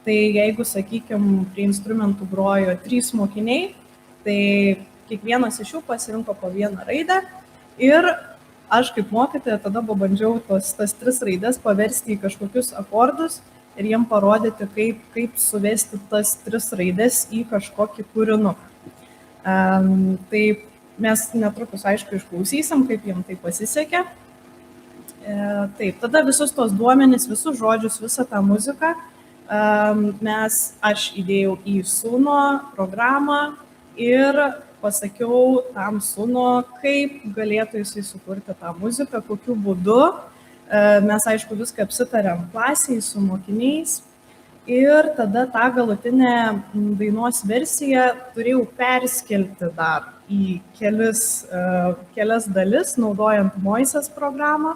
Tai jeigu, sakykime, prie instrumentų grojo 3 mokiniai, tai kiekvienas iš jų pasirinko po vieną raidę ir aš kaip mokytoja tada pabandžiau tas 3 raides paversti į kažkokius akordus ir jiem parodyti, kaip suvesti tas 3 raides į kažkokį kūrinuką. Tai mes netrukus, aišku, išklausysim, kaip jiem tai pasisekė. Taip, tada visus tos duomenis, visus žodžius, visą tą muziką aš įdėjau į Suno programą ir pasakiau tam Suno, kaip galėtų jisai sukurti tą muziką, kokiu būdu. Mes, aišku, viską apsitarėm klasiai su mokiniais ir tada tą galutinę dainos versiją turėjau perskelti dar į kelias dalis, naudojant Moises programą,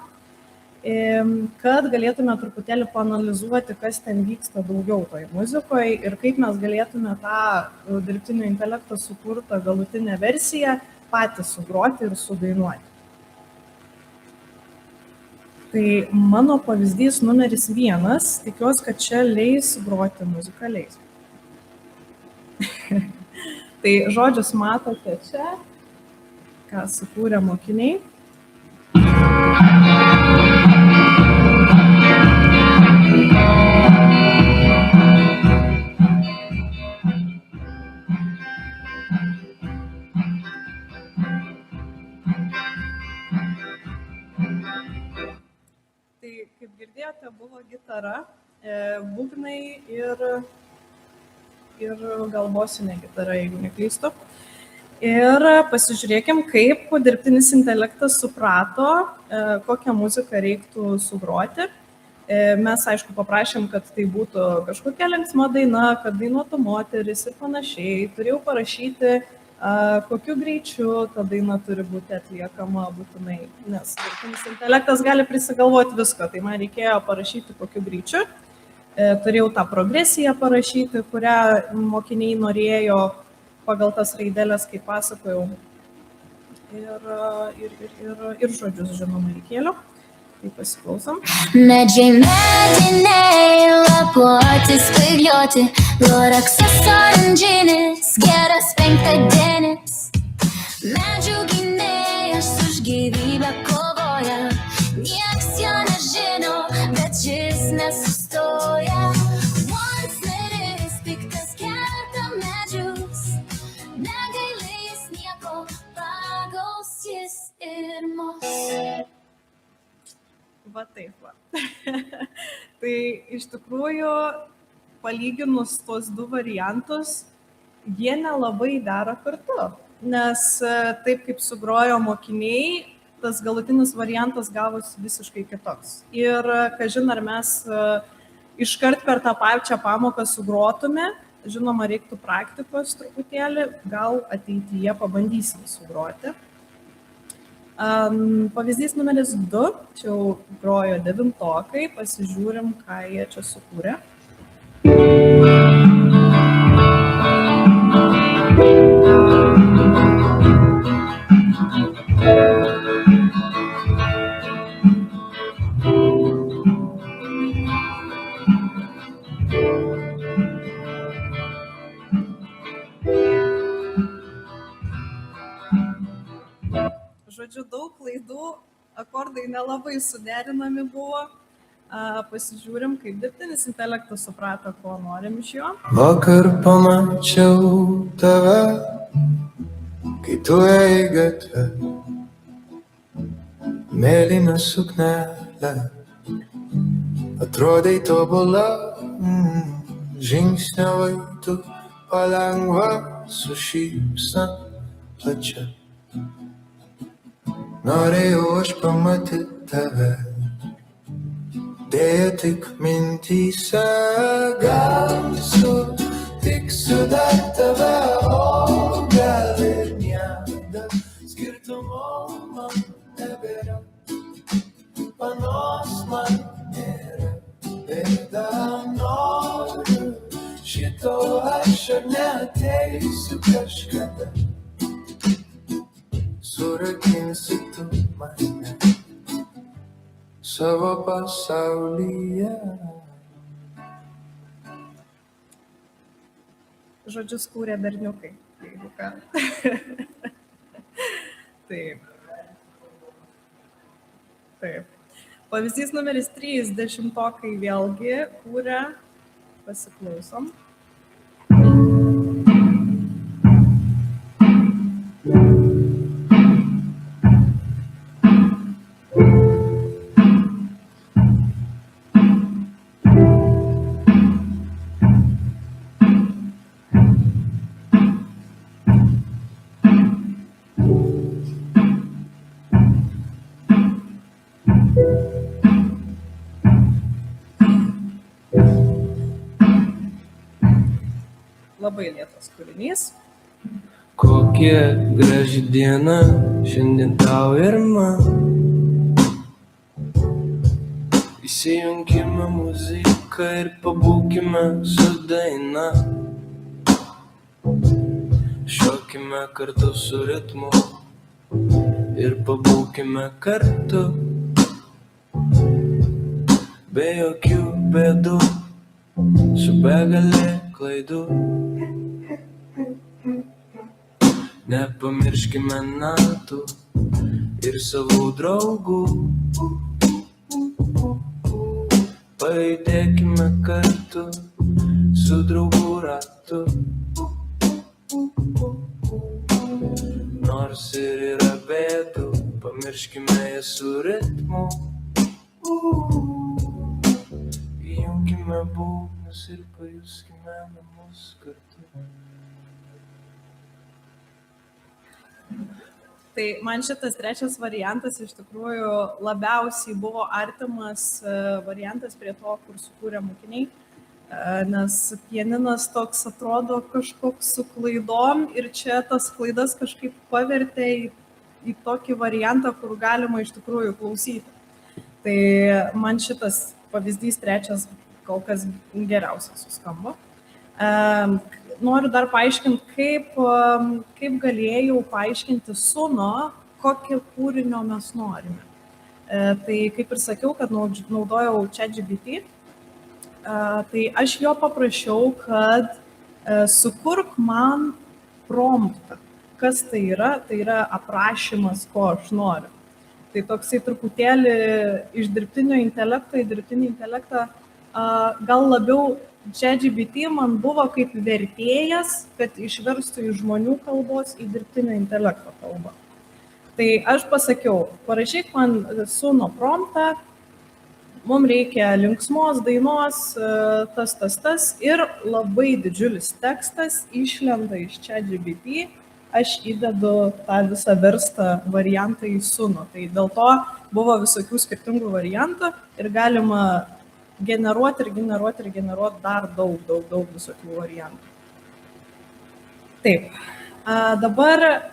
kad galėtume truputėlį paanalizuoti, kas ten vyksta daugiau toj muzikoje ir kaip mes galėtume tą dirbtinio intelekto sukurtą galutinę versiją patys sugroti ir sudainuoti. Tai mano pavyzdys numeris 1, tikiuosi, kad čia leis groti muzikaliais. Tai žodžius matote čia, ką sukūrė mokiniai. Tai, kaip girdėjote, buvo gitara, būgnai ir gal bosinė gitara, jeigu neklystu. Ir pasižiūrėkim, kaip dirbtinis intelektas suprato, kokią muziką reiktų sugroti. Mes, aišku, paprašėm, kad tai būtų kažkokia linksma daina, kad dainuotų moteris ir panašiai. Turėjau parašyti, kokiu greičiu ta daina turi būti atliekama būtinai, nes dirbtinis intelektas gali prisigalvoti visko, tai man reikėjo parašyti kokiu greičiu. Turėjau tą progresiją parašyti, kurią mokiniai norėjo pagal tas raidelės, kaip pasakojau, ir žodžius, žinoma, reikėliau. Tai pasiklausom. Medžiai mediniai, lapuoti, spygliuoti, loraksas oranžinis, geras penktadienis. Medžių gynėjas už gyvybę kovoja, nieks jo nežino, bet šis nesustoja. Monsteris piktas kerta medžius, negailės nieko, pagaus jis ir mus. Va taip va. Tai iš tikrųjų, palyginus tos 2 variantus, jie nelabai dera kartu, nes taip kaip sugrojo mokiniai, tas galutinis variantas gavosi visiškai kitoks. Ir, kažin, ar mes iškart per tą pačią pamoką sugrotume, žinoma, reiktų praktikos truputėlį, gal ateityje pabandysim sugroti. Pavyzdys numeris 2, čia jau grojo 9-okai, pasižiūrim, ką jie čia sukūrė. Žodžiu, daug klaidų, akordai nelabai suderinami buvo. Pasižiūrim, kaip dirbtinis intelektas suprato, ko norim iš jo. Vakar pamačiau tave, kai tu ėjai gatve, mėlyna suknelė, atrodai tobula, žingsniavai tu palengva su šypsena plačia. Norėjau aš pamatyti tave, dėja tik mintyse, gal sutiksiu dar tave, o gal ir niekada skirtumo man nebėra, panos man nėra, bėda noriu, šito aš ar neateisiu kažkada. Surakinsi tu mane savo pasaulyje. Žodžius kūrė berniukai, jeigu ką. Taip. Taip. Pavyzdys numeris 3, 10-okai vėlgi kūrė, pasiklausom. Labai lėtas kūrinys. Kokia graži diena šiandien tau ir man. Įsijunkime muziką ir pabūkime su daina. Šokime kartu su ritmu ir pabūkime kartu. Be jokių bėdų, su begalė klaidų. Nepamirškime natų ir savų draugų. Pajudėkime kartu su draugų ratu. Nors ir yra bėdų, pamirškime jas su ritmu. Įjunkime būgnus ir pajuskime namus kartu. Tai man šitas trečias variantas iš tikrųjų labiausiai buvo artimas variantas prie to, kur sukūrė mokiniai, nes pianinas toks atrodo kažkoks su klaidom ir čia tas klaidas kažkaip pavertė į tokį variantą, kur galima iš tikrųjų klausyti. Tai man šitas pavyzdys trečias kol kas geriausiai suskambo. Noriu dar paaiškinti, kaip galėjau paaiškinti Suno, kokio kūrinio mes norime. Tai kaip ir sakiau, kad naudojau ChatGPT, tai aš jo paprašiau, kad sukurk man promptą. Kas tai yra aprašymas, ko aš noriu. Tai toksai truputėlį iš dirbtinio intelekto į dirbtinį intelektą, gal labiau ChatGPT man buvo kaip vertėjas, kad išverstų iš žmonių kalbos į dirbtinio intelekto kalbą. Tai aš pasakiau, parašyk man Suno promptą, mums reikia linksmos dainos, tas ir labai didžiulis tekstas išlenda iš ChatGPT, aš įdedu tą visą verstą variantą į Suno. Tai dėl to buvo visokių skirtingų variantų ir galima generuoti dar daug visokių variantų. Taip, dabar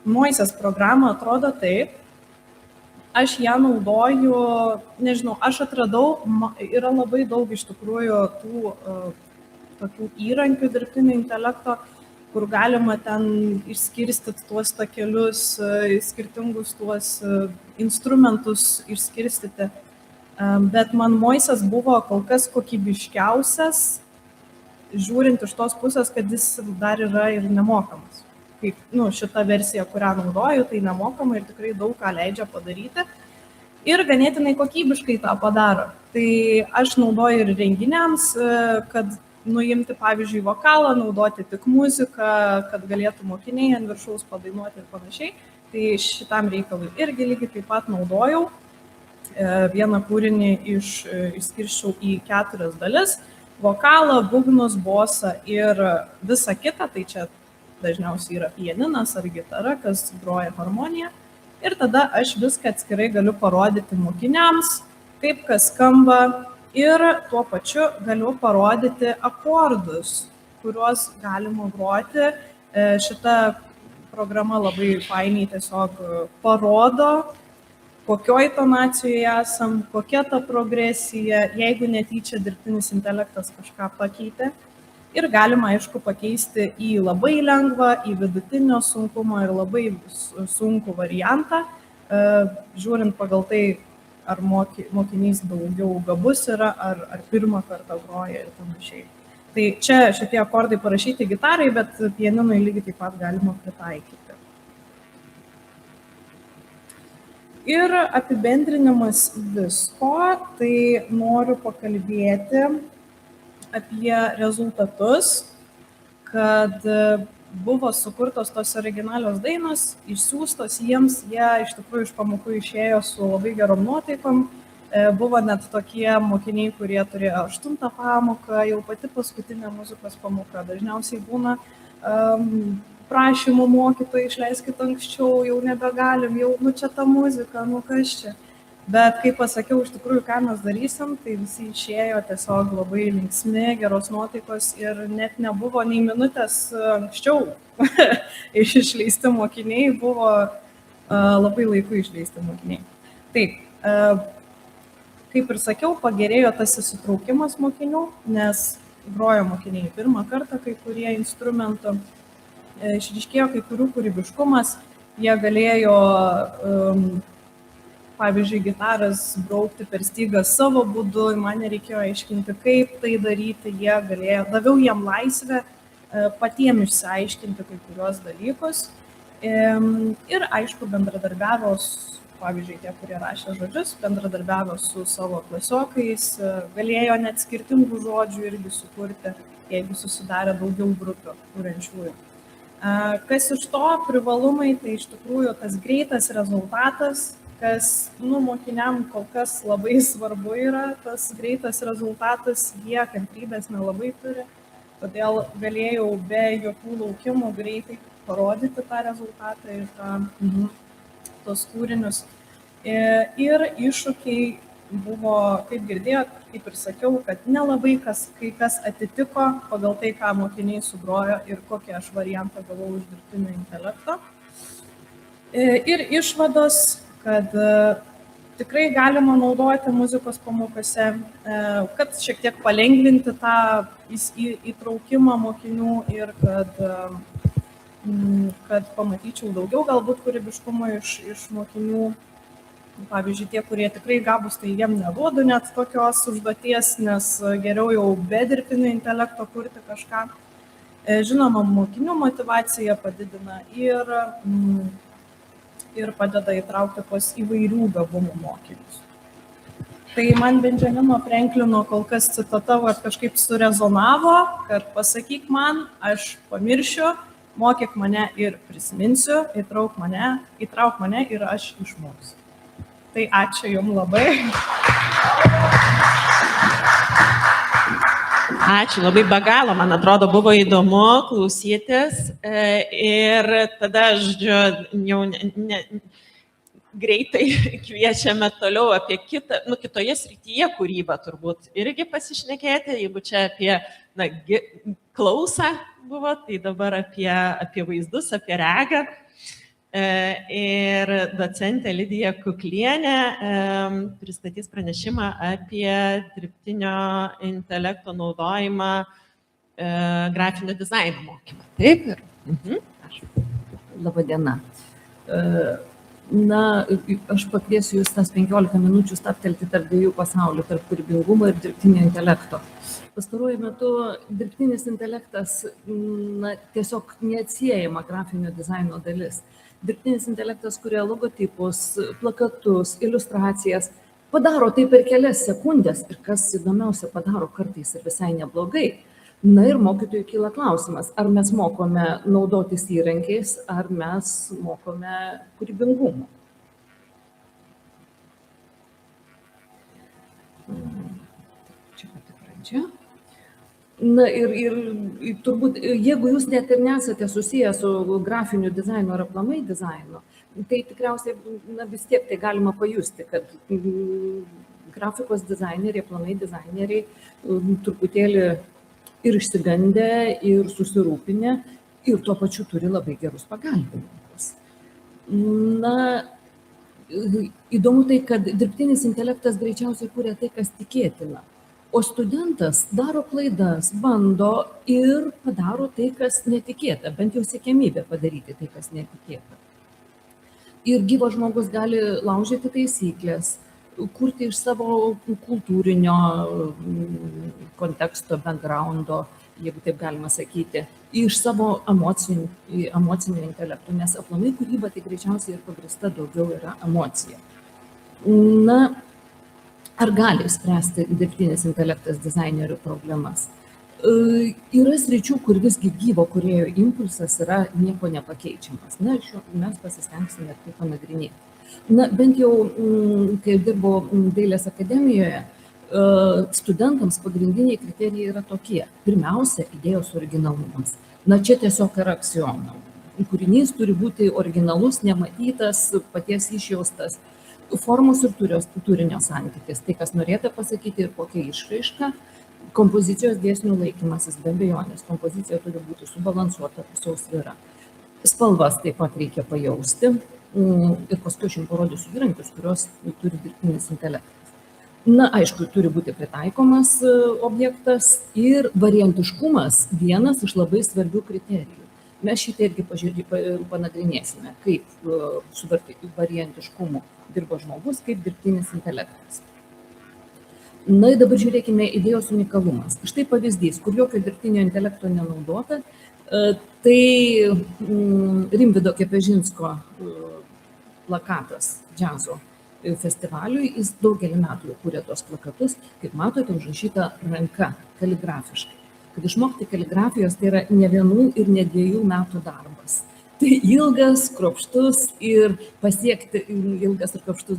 Moises programa atrodo taip. Aš ją naudoju, nežinau, aš atradau, yra labai daug iš tikrųjų tų tokių įrankių dirbtinio intelekto, kur galima ten išskirstyti tuos takelius, skirtingus tuos instrumentus išskirstyti. Bet man Moises buvo kol kas kokybiškiausias, žiūrint iš tos pusės, kad jis dar yra ir nemokamas. Kaip šita versija, kurią naudoju, tai nemokama ir tikrai daug ką leidžia padaryti. Ir ganėtinai kokybiškai tą padaro. Tai aš naudoju ir renginiams, kad nuimti, pavyzdžiui, vokalą, naudoti tik muziką, kad galėtų mokiniai ant viršaus padainuoti ir panašiai. Tai šitam reikalui irgi lygiai taip pat naudojau. Vieną kūrinį išskirsčiau į 4 dalis – vokalą, būgnus, bosą ir visą kitą, tai čia dažniausiai yra pianinas ar gitara, kas groja harmoniją. Ir tada aš viską atskirai galiu parodyti mokiniams, kaip kas skamba ir tuo pačiu galiu parodyti akordus, kuriuos galima groti. Šita programa labai fainiai tiesiog parodo, kokioj tonacijoje esam, kokia ta progresija, jeigu netyčia dirbtinis intelektas kažką pakeitė. Ir galima, aišku, pakeisti į labai lengvą, į vidutinio sunkumo ir labai sunkų variantą, žiūrint pagal tai, ar mokinys daugiau gabus yra, ar pirmą kartą groja ir panašiai. Tai čia šitie akordai parašyti gitarai, bet pianinui lygiai taip pat galima pritaikyti. Ir apibendrinimas visko, tai noriu pakalbėti apie rezultatus, kad buvo sukurtos tos originalios dainos, išsiųstos jiems, jie iš tikrųjų iš pamokų išėjo su labai gerom nuotaikom. Buvo net tokie mokiniai, kurie turėjo 8 pamoką, jau pati paskutinė muzikos pamoka. Dažniausiai būna prašymų mokytojai išleiskit anksčiau, jau nebegalim, jau čia ta muzika, kas čia. Bet kai pasakiau iš tikrųjų, ką mes darysim, tai visi išėjo tiesiog labai linksmi, geros nuotaikos ir net nebuvo nei minutės anksčiau išleisti mokiniai, buvo labai laiku išleisti mokiniai. Taip, kaip ir sakiau, pagerėjo tas įsitraukimas mokinių, nes grojo mokiniai pirmą kartą kai kurie instrumentų, išryškėjo kai kurių kūrybiškumas, jie galėjo pavyzdžiui, gitaras braukti per stygą savo būdu, man nereikėjo aiškinti, kaip tai daryti, jie galėjo, daviau jiem laisvę patiems išsiaiškinti kai kuriuos dalykus. Ir aišku, bendradarbiavo, pavyzdžiui, tie, kurie rašė žodžius, bendradarbiavo su savo klasiokais, galėjo net skirtingų žodžių irgi sukurti, jeigu susidarė daugiau grupių kūrenčiųjų. Kas iš to privalumai, tai iš tikrųjų tas greitas rezultatas, kas mokiniam kol kas labai svarbu yra, tas greitas rezultatas, jie kantrybės nelabai turi, todėl galėjau be jokių laukimų greitai parodyti tą rezultatą ir tos kūrinius. Ir iššūkiai buvo, kaip girdėjot, kaip ir sakiau, kad nelabai kai kas atitiko pagal tai, ką mokiniai sugrojo ir kokį aš variantą gavau iš dirbtinio intelekto. Ir išvados, kad tikrai galima naudoti muzikos pamokose, kad šiek tiek palengvinti tą įtraukimą mokinių ir kad pamatyčiau daugiau galbūt kūrybiškumo iš mokinių. Pavyzdžiui, tie, kurie tikrai gabūs, tai jiem neduodu net tokios užduoties, nes geriau jau be dirbtinio intelekto kurti kažką. Žinoma, mokinių motyvaciją padidina ir padeda įtraukti pas įvairių gabumų mokinius. Tai man Benjamino Franklino kol kas citata kažkaip surezonavo, kad pasakyk man, aš pamiršiu, mokyk mane ir prisiminsiu, įtrauk mane ir aš išmoksiu. Tai ačiū Jums labai. Ačiū, labai be galo, man atrodo, buvo įdomu klausytis ir tada aš jau greitai kviečiame toliau apie kitą, kitoje srityje kūrybą turbūt irgi pasišnekėti, jeigu čia apie klausą buvo, tai dabar apie vaizdus, apie regą. Ir docentė Lidija Kuklienė pristatys pranešimą apie dirbtinio intelekto naudojimą grafinio dizaino mokymą. Taip? Labadiena. Aš pakviesiu Jūs tas 15 minučių stabtelti tarp dviejų pasaulių, tarp kūrybingumo ir dirbtinio intelekto. Pastaruoju metu dirbtinis intelektas tiesiog neatsiejama grafinio dizaino dalis. Dirbtinis intelektas kuria logotipus, plakatus, iliustracijas, padaro tai per kelias sekundės ir kas įdomiausia, padaro kartais ir visai neblogai. Ir mokytojui kyla klausimas, ar mes mokome naudotis įrankiais, ar mes mokome kūrybingumo. Čia pati pradžia. Ir turbūt, jeigu Jūs net ir nesate susiję su grafiniu dizainu ar aplamai dizainu, tai tikriausiai vis tiek tai galima pajusti, kad grafikos dizaineriai, aplamai dizaineriai truputėlį ir išsigandę, ir susirūpinę, ir tuo pačiu turi labai gerus pagalbininkus. Įdomu tai, kad dirbtinis intelektas greičiausiai kuria tai, kas tikėtina. O studentas daro klaidas, bando ir padaro tai, kas netikėta, bent jau siekiamybė padaryti tai, kas netikėta. Ir gyvas žmogus gali laužyti taisyklės, kurti iš savo kultūrinio konteksto, backgroundo, jeigu taip galima sakyti, iš savo emocinio intelekto, nes aplamai kūryba tai greičiausiai ir pagrįsta daugiau yra emocija. Ar gali spręsti dirbtinis intelektas dizainerių problemas? Yra sričių, kur visgi gyvo kūrėjo impulsas yra nieko nepakeičiamas. Mes pasistengsime tai panagrinėti. Bent jau, kai dirbau Dailės akademijoje, studentams pagrindiniai kriterijai yra tokie. Pirmiausia, idėjos originalumas. Čia tiesiog yra aksioma. Kūrinys turi būti originalus, nematytas, paties išjaustas. Formos ir turinio santykis, tai kas norėta pasakyti ir kokia išraiška, kompozicijos dėsnių laikymasis, be abejonės, kompozicija turi būti subalansuota, pusiausvyra. Spalvas taip pat reikia pajausti ir paskui aš jums parodysiu įrankius, kuriuos turi dirbtinis intelektas. Na, aišku, turi būti pritaikomas objektas ir variantiškumas vienas iš labai svarbių kriterijų. Mes šitą irgi panagrinėsime, kaip su variantiškumu dirba žmogus, kaip dirbtinis intelektas. Na ir dabar žiūrėkime idėjos unikalumas. Štai pavyzdys, kur jokio dirbtinio intelekto nenaudota, tai Rimvydo Kepežinsko plakatas džiazo festivaliui, jis daugelį metų jau kūrė tos plakatus, kaip matote, užrašyta ranka, kaligrafiškai. Kad išmokti kaligrafijos tai yra ne 1 ir ne 2 metų darbas. Tai ilgas, kruopštus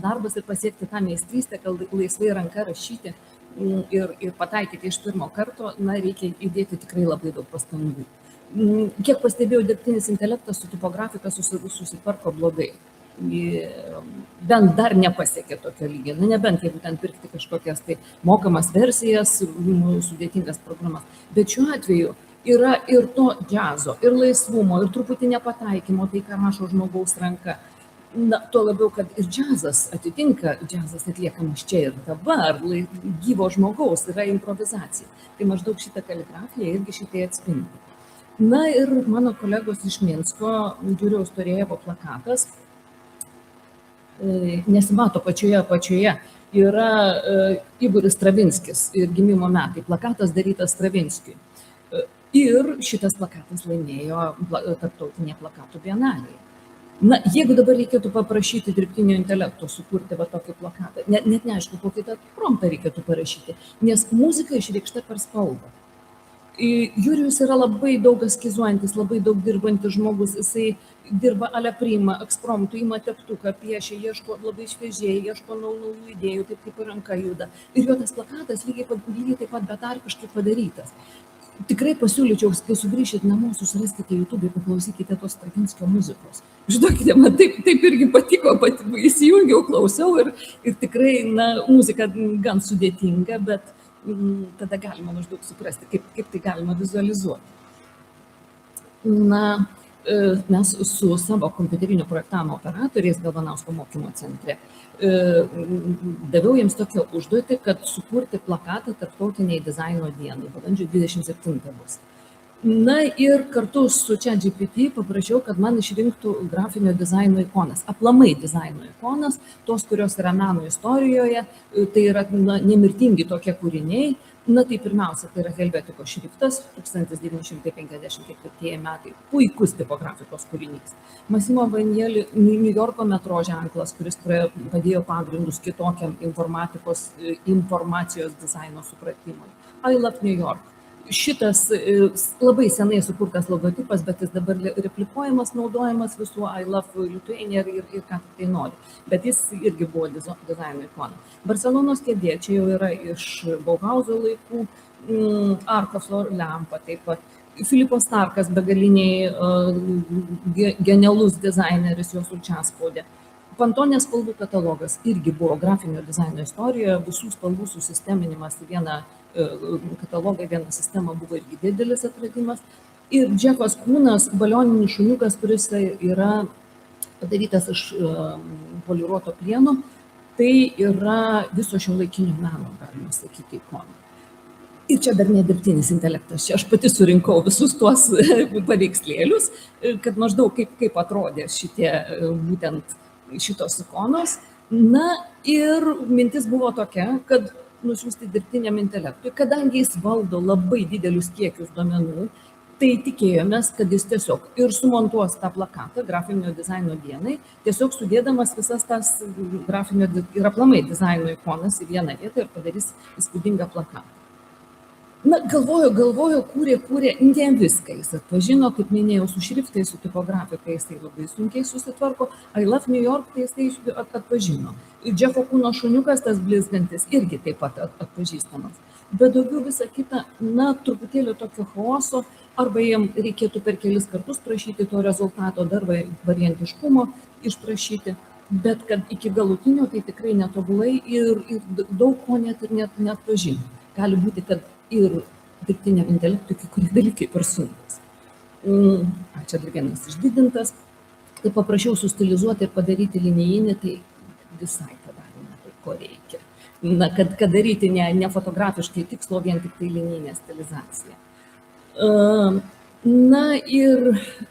darbas ir pasiekti tą meistrystę, kad laisvai ranka rašyti ir pataikyti iš pirmo karto, na, reikia įdėti tikrai labai daug pastangų. Kiek pastebėjau, dirbtinis intelektas su tipografika susitvarko blogai. Bent dar nepasiekė tokio lygio, nebent jeigu ten pirkti kažkokias tai mokamas versijas, sudėtingas programas. Bet šiuo atveju yra ir to džiazo, ir laisvumo, ir truputį nepataikymo, tai ką rašo žmogaus ranka. Na, tuo labiau, kad ir džiazas atitinka, džiazas atliekamas čia ir dabar, gyvo žmogaus, yra improvizacija. Tai maždaug šitą kaligrafiją irgi šitai atspindi. Na ir mano kolegos iš Minsko, Jurijaus Torėjevo plakatas, nesimato pačioje, yra Igoris Stravinskis ir gimimo metai, plakatas darytas Stravinskiui. Ir šitas plakatas laimėjo tarptautinėje plakatų bienalėje. Na, jeigu dabar reikėtų paprašyti dirbtinio intelekto sukurti va tokį plakatą, net neaišku, kokį tą promptą reikėtų parašyti, nes muzika išreikšta per spalvą. Jurijus yra labai daug eskizuojantis, labai daug dirbantis žmogus, jisai dirba ale priima, ekspromtų, ima teptuką, piešia, ieško labai šviežiai, ieško naujų idėjų, taip kaip ranka juda. Ir jo tas plakatas lygiai taip pat betarpiškai padarytas. Tikrai pasiūlyčiau, kai sugrįšit namo, susiraskite YouTube, paklausykite tos Stravinskio muzikos. Žinokite, man taip irgi patiko, įsijungiau, klausiau ir tikrai, na, muzika gan sudėtinga, bet tada galima maždaug suprasti, kaip tai galima vizualizuoti. Na, mes su savo kompiuterinio projektavimo operatoriais Galvanausko mokymo centre daviau jiems tokią užduotį, kad sukurti plakatą tarptautiniai dizaino dienai, balandžio 27 bus. Na ir kartu su ChatGPT paprašiau, kad man išrinktų grafinio dizaino ikonas, aplamai dizaino ikonas, tos, kurios yra meno istorijoje, tai yra nemirtingi tokie kūriniai. Na tai pirmiausia, tai yra Helvetiko šriftas, 1954 metai, puikus tipografikos kūrinys. Massimo Vanieri, New Yorko metro ženklas, kuris padėjo pagrindus kitokiam informacijos dizaino supratimui. I Love New York. Šitas labai senai sukurtas logotipas, bet jis dabar replikuojamas, naudojamas visų I Love Lithuania ir ką tai nori. Bet jis irgi buvo dizaino ikona. Barcelonos kėdė, čia jau yra iš Bauhauso laikų, Arco Flor lempa taip pat. Filipo Starkas, begaliniai genialus dizaineris, jos ulčiaspaudė. Pantonės spalvų katalogas irgi buvo grafinio dizaino istorijoje, visų spalvų susisteminimas į vieną katalogą, vieną sistemą buvo irgi didelis atradimas. Ir Džefas Kūnas, balioninis šuniukas, kuris yra padarytas iš poliruoto plieno, tai yra viso šiuolaikinio meno, galima sakyti, ikona. Ir čia dar nedirbtinis intelektas, čia aš pati surinkau visus tuos paveikslėlius, kad maždaug kaip atrodė būtent šitos ikonos. Na ir mintis buvo tokia, kad nusiųsti dirbtiniam intelektui, kadangi jis valdo labai didelius kiekius duomenų, tai tikėjomės, kad jis tiesiog ir sumontuos tą plakatą grafinio dizaino dienai, tiesiog sudėdamas visas tas grafinio ir aplamai dizaino ikonas į vieną vietą ir padarys įspūdingą plakatą. Na, galvojo, kūrė, ne viską jis atpažino, kaip minėjau, su šriftais, su tipografika jisai labai sunkiai susitvarko, I Love New York tai jisai atpažino. Džefo Kūno šuniukas, tas blizgantis, irgi taip pat atpažįstamas. Bet daugiau visą kitą, na, truputėlį tokio chaoso, arba jiem reikėtų per kelis kartus prašyti to rezultato, dar variantiškumo išprašyti. bet kad iki galutinio tai tikrai netobulai ir daug ko net ir neatpažinti. Gali būti, kad ir dirbtiniam intelektui kai kurie dalykai per sunkus. Čia dar vienas išdidintas. Tai paprašiau sustilizuoti ir padaryti linijinį, tai visai padarėme tai, ko reikia. Na, kad daryti ne fotografiškai tikslo, vien tik tai linijinė stilizacija. Na ir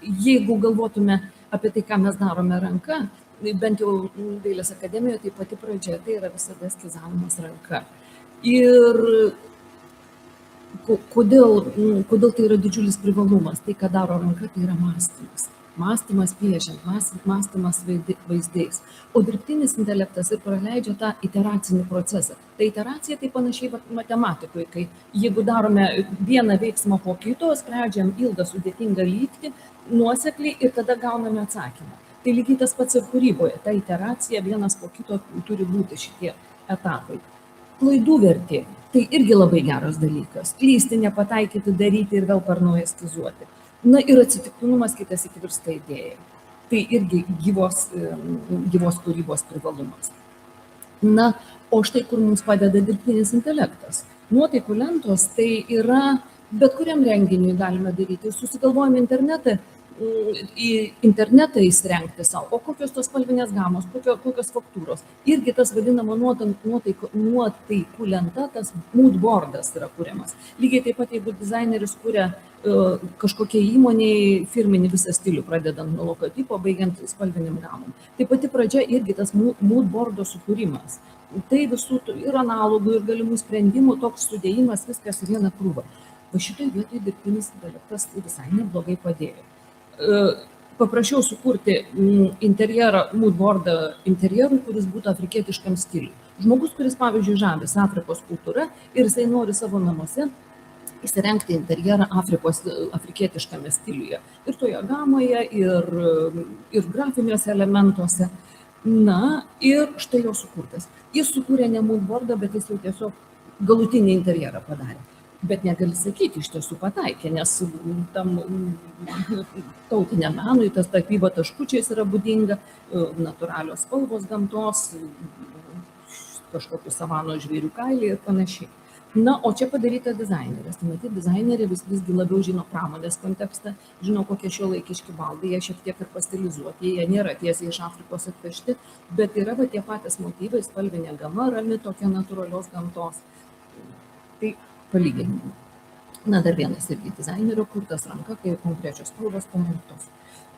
jeigu galvotume apie tai, ką mes darome ranka, bent jau Dailės akademijoje, tai pati pradžia, tai yra visada eskizavimas ranka. Ir kodėl tai yra didžiulis privalumas? Tai, ką daro ranka, tai yra mąstymas. Mąstymas piešiant, mąstymas vaizdais. O dirbtinis intelektas ir praleidžia tą iteracinį procesą. Ta iteracija tai panašiai matematikoje, kai jeigu darome vieną veiksmą po kito, sprendžiam ilgą sudėtingą lygtį, nuosekliai ir tada gauname atsakymą. Tai lygiai tas pats ir kūryboje. Ta iteracija vienas po kito turi būti šitie etapai. Klaidų vertė. Tai irgi labai geras dalykas. Klysti, nepataikyti, daryti ir vėl per naują eskizuoti. Na ir atsitiktinumas kitas įvirsta idėja. Tai irgi gyvos kūrybos privalumas. Na, o štai kur mums padeda dirbtinis intelektas. Nuotaikų lentos tai yra bet kuriam renginiui galime daryti. Susigalvojame internetą įsirengti savo, o kokios tos spalvinės gamos, kokios faktūros. Irgi tas vadinama nuotaikų lenta, tas mood boardas yra kuriamas. Lygiai taip pat, jeigu dizaineris kuria kažkokie įmoniai firminį visą stilių, pradedant nuo logotipo, baigiant spalvinim gamom. Tai pati pradžia irgi tas mood boardo sukūrimas. Tai visų ir analogų, ir galimų sprendimų, toks sudėjimas, viskas į vieną krūvą. Va šitoj vietoj dirbtinis intelektas tai visai neblogai padėjo. Paprašiau sukurti interjerą, moodboardą interjerui, kuris būtų afrikietiškam stiliui. Žmogus, kuris, pavyzdžiui, žavisi Afrikos kultūra ir jisai nori savo namuose įsirengti interjerą afrikietiškame stiliuje. Ir toje gamoje, ir grafiniuose elementuose. Na, ir štai jo sukurtas. Jis sukūrė ne moodboardą, bet jis jau tiesiog galutinį interjerą padarė. Bet negali sakyti, iš tiesų pataikė, nes tam tautiniam menui tas tapyba taškučiais yra būdinga, natūralios spalvos gamtos, kažkokių savano žvėrių kailiai ir panašiai. Na, o čia padaryta dizainerės. Tai matyti, dizainerė visgi labiau žino pramonės kontekstą, žino, kokie šiuolaikiški baldai, jie šiek tiek ir pastilizuoti, jie nėra tiesiai iš Afrikos atvežti, bet yra tie patys motyvai, spalvinė gama, rami tokia natūralios gamtos. Tai palyginimų. Na, dar vienas irgi dizainerio kurtas ranka, kai konkrečios spalvos parinktos.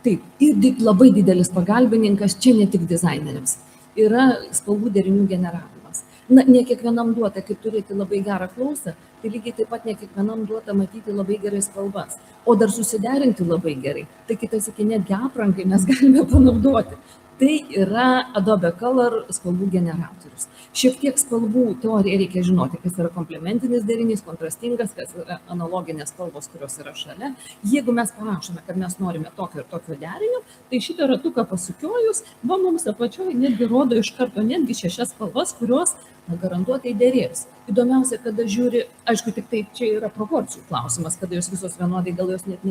Taip, ir labai didelis pagalbininkas, čia ne tik dizaineriams, yra spalvų derinių generavimas. Na, ne kiekvienam duota, kaip turėti labai gerą klausą, tai lygiai taip pat ne kiekvienam duota matyti labai gerai spalvas, o dar susiderinti labai gerai. Tai kitas iki netgi aprangai mes galime panaudoti. Tai yra Adobe Color spalvų generatorius. Šiek tiek spalvų teoriją reikia žinoti, kas yra komplementinis derinys, kontrastingas, kas yra analoginės spalvos, kurios yra šalia. Jeigu mes parašome, kad mes norime tokio ir tokio derinio, tai šitą ratuką pasukiojus, mums apačioje netgi rodo iš karto netgi 6 spalvas, kurios garantuotai derės. Įdomiausia, kada žiūri, aišku, tik tai čia yra proporcijų klausimas, kada jos visos vienodai, gal jos net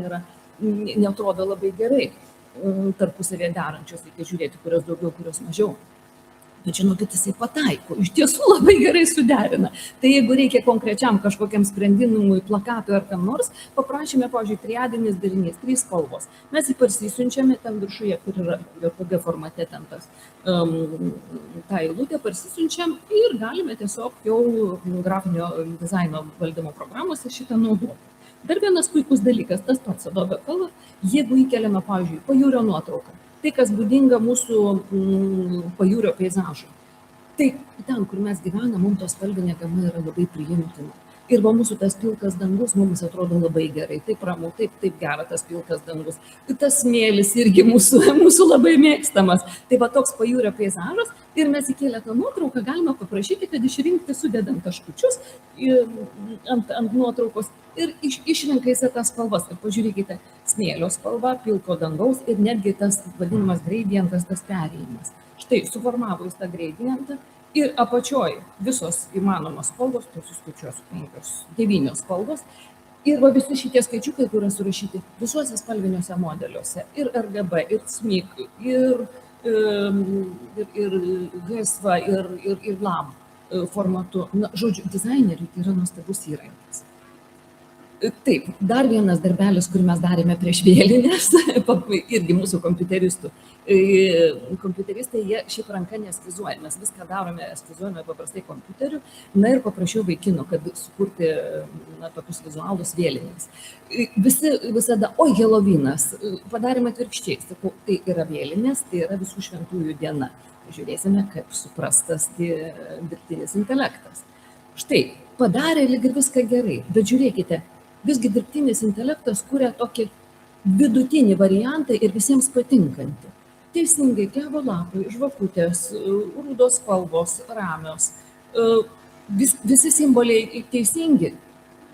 neatrodo labai gerai tarpusavėje derančios, reikia žiūrėti, kurios daugiau, kurios mažiau. Bet žinokit, jisai pataiko, iš tiesų labai gerai suderina. Tai jeigu reikia konkrečiam kažkokiam sprendimui, plakatui ar kam nors, paprašėme, pavyzdžiui, triadinis derinys, 3 spalvos. Mes jį parsisiunčiame ten viršuje, kur yra JPG formate ten tas tą eilutę, parsisiunčiam ir galime tiesiog jau grafinio dizaino valdymo programose šitą naudoti. Dar vienas puikus dalykas, tas pats Adobe Color, jeigu įkeliame, pavyzdžiui, pajūrio nuotrauką. Tai, kas būdinga mūsų pajūrio peizažui. Tai ten, kur mes gyvename, mums tos spalvinė gama yra labai priimtina. Ir va mūsų tas pilkas dangus mums atrodo labai gerai. Taip ramu, taip gera tas pilkas dangus. Ir tas smėlis irgi mūsų labai mėgstamas. Tai va toks pajūrio peizažas. Ir mes įkėlę tą nuotrauką galime paprašyti, kad išrinkti sudedant taškučius ant nuotraukos. Ir išrenka jisai tas spalvas. Ir pažiūrėkite, smėlio spalva, pilko dangaus ir netgi tas vadinamas gradientas, tas perėjimas. Štai, suformavo jis tą gradientą ir apačioj visos įmanomos spalvos, tai suskaičiuosiu 9 spalvos. Ir va visi šitie skaičiukai, kur yra surašyti visuose spalviniuose modeliuose. Ir RGB, ir SMIC, ir ir GSV, ir LAM formatu. Na, žodžiu, dizaineriui tai yra nuostabus įrankis. Taip, dar vienas darbelis, kurį mes darėme prieš vėlinės, irgi mūsų kompiuteristų. Kompiuteristai, jie šiaip ranka neeskizuoja, mes viską darome, eskizuojame paprastai kompiuteriu, na ir paprašiau vaikinų, kad sukurti tokius vizualus vėlinės. Visi visada, oi, Helovynas, padarėme atvirkščiai, sakau, tai yra vėlinės, tai yra visų šventųjų diena. Žiūrėsime, kaip suprastas dirbtinis intelektas. Štai, padarė lyg ir viską gerai, bet žiūrėkite, visgi dirbtinis intelektas kuria tokį vidutinį variantą ir visiems patinkantį. Teisingai, klevo lapai, žvakutės, rudos spalvos, ramios, visi simboliai teisingi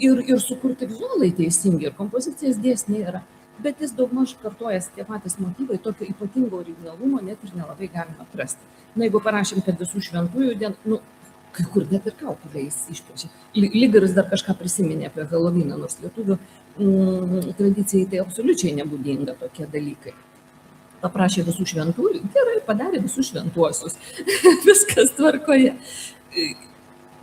ir sukurti vizualai teisingi, ir kompozicijos dėsniai yra. Bet jis daugmaž kartojasi tie patys motyvai, tokio ypatingo originalumo net ir nelabai galima atrasti. Na, jeigu parašėm, kad visų šventųjų dienų, kai kur net ir kaukulės išpiešė. Lygeris dar kažką prisiminė apie Helovyną, nors lietuvių tradicijai tai absoliučiai nebūdinga tokie dalykai. Paprašė visų šventųjų, gerai, padarė visų šventuosius. Viskas tvarkoje.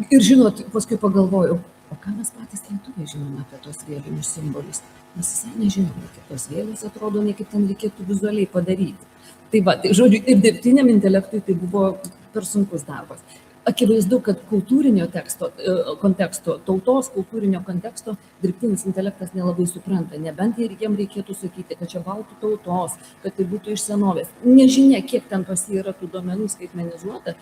Ir žinot, paskui pagalvojau, o ką mes patys lietuviai žinome apie tos vėlinius simbolius? Mes visai nežinome, kaip tos vėlius atrodo, nei kaip ten reikėtų vizualiai padaryti. Tai va, tai žodžiu, ir dirbtiniam intelektui tai buvo per sunkus darbas. Akivaizdu, kad kultūrinio konteksto, tautos kultūrinio konteksto dirbtinis intelektas nelabai supranta, nebent ir jiem reikėtų sakyti, kad čia baltų tautos, kad tai būtų iš senovės. Nežinia, kiek ten pas jį yra tų duomenų skaitmenizuota,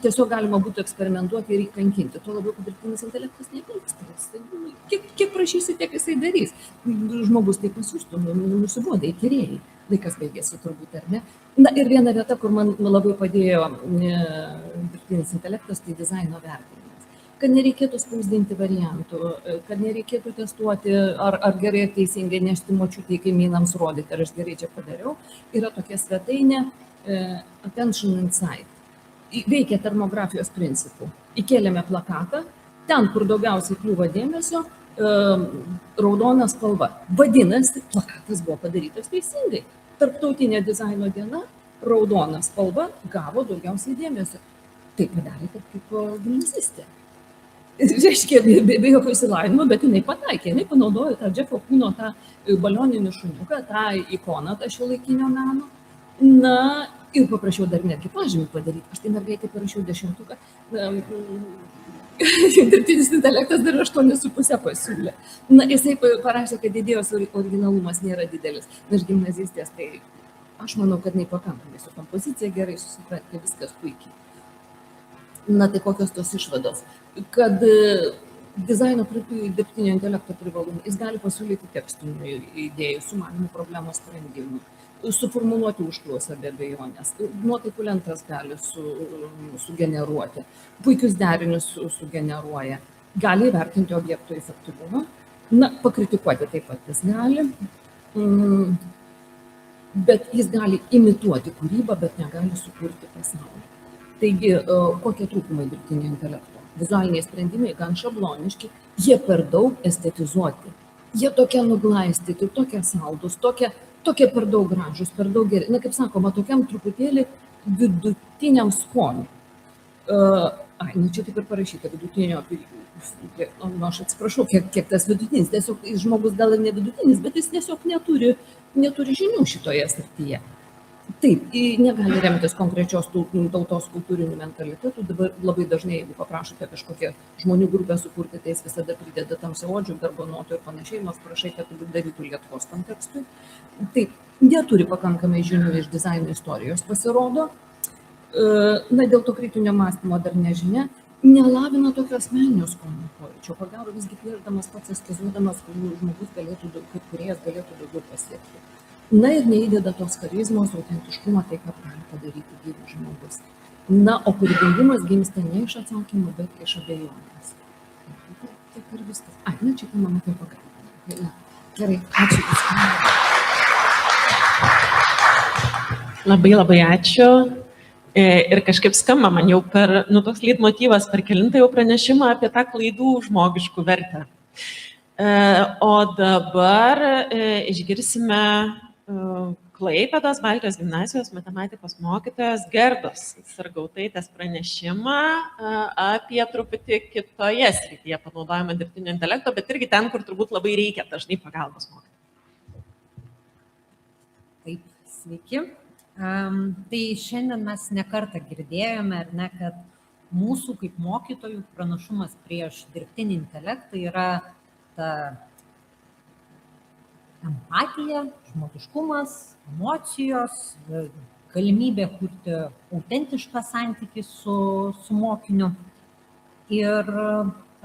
tiesiog galima būtų eksperimentuoti ir įkankinti. Tuo labiau, kad dirbtinis intelektas nevyksta. Kiek prašysi, tiek jisai darys. Žmogus tai pasiūstų, nusiboda įkyrėjai. Laikas baigėsi turbūt, ar ne? Na ir viena vieta, kur man labai padėjo dirbtinis intelektas, tai dizaino vertinimas. Kad nereikėtų spausdinti variantų, kad nereikėtų testuoti, ar gerai ar teisingai nešti močiutei kaimynams rodyti, ar aš gerai čia padariau. Yra tokia svetainė Attention Insight. Veikia termografijos principų. Įkėlėme plakatą, ten, kur daugiausiai kliūva dėmesio, raudona spalva. Vadinasi, plakatas buvo padarytas teisingai. Tarptautinė dizaino diena, raudona spalva gavo daugiausiai dėmesio. Tai padarė kaip gimnazistė. Reiškia, be jokio išsilavinimo, bet jinai pataikė. Jinai panaudojo tą Džefo Kūno, tą balioninį šuniuką, tą ikoną, tą šiuolaikinio meno. Na, ir paprašiau dar netgi pažymį padaryti. Aš tai mergaitė parašiau 10. Dirbtinis intelektas dar 8,5 pasiūlė. Na, jisai parašė, kad idėjos originalumas nėra didelis. Na, aš gimnazistės, tai aš manau, kad nepakankamai su kompozicija gerai susitvarkė, viskas puikiai. Na, tai kokios tos išvados? Kad dizaino dirbtinio intelekto privalumai, jis gali pasiūlyti tekstinių idėjų, sumanymų problemos sprendimų, suformuluoti užklausą be abejonės, nuotaikų lentas gali sugeneruoti, puikius derinius sugeneruoja, gali įvertinti objekto efektyvumą, na, pakritikuoti taip pat jis gali, bet jis gali imituoti kūrybą, bet negali sukurti pasaulį. Taigi, kokie trūkumai dirbtinio intelekto? Vizualiniai sprendimai gan šabloniški, jie per daug estetizuoti, jie tokie nuglaistyti, tokie saldus, tokie per daug gražus, per daug geri. Na, kaip sakoma, tokiam truputėlį vidutiniam skoniui. Čia taip ir parašyta, vidutinio, aš atsiprašau, kiek tas vidutinis, tiesiog žmogus gal ir ne vidutinis, bet jis tiesiog neturi žinių šitoje srityje. Taip, negali remtis konkrečios tautos kultūrinių mentalitetų. Dabar labai dažnai, jeigu paprašote kažkokią žmonių grupę sukurti, tai jis visada prideda tamsiaodžių, garbanotų ir panašiai, nors prašai, kad darytų Lietuvos kontekstui. Taip, neturi pakankamai žinių iš dizaino istorijos, pasirodo. Na, dėl to kritinio mąstymo dar nežinia. Nelavina tokio asmeninio skonio pojūčio. Pagaro visgi piešdamas pats eskizuodamas, žmogus galėtų, kaip kūrėjas galėtų daugiau pasiekti. Na ir neįdeda tos charizmos, autentiškumo, tai ką gali padaryti gyvas žmogus. Na, o kūrybingumas gimsta ne iš atsakymų, bet iš abejonės. Taip ir viskas. Na, čia mama taip pagalba. Gerai, ačiū. Labai ačiū. Ir kažkaip skamba man jau toks leitmotyvas per kelintą jau pranešimą apie tą klaidų žmogiškų vertę. O dabar išgirsime Klaipėdos Baltijos gimnazijos matematikos mokytojos Gerdos Sargautaitės pranešimą apie truputį kitoje srityje panaudojimą dirbtinio intelekto, bet irgi ten, kur turbūt labai reikia dažnai pagalbos mokytojų. Taip, sveiki. Tai šiandien mes nekartą girdėjome, ar ne, kad mūsų kaip mokytojų pranašumas prieš dirbtinį intelektą yra ta empatija, žmogiškumas, emocijos, galimybė kurti autentišką santykį su mokiniu. Ir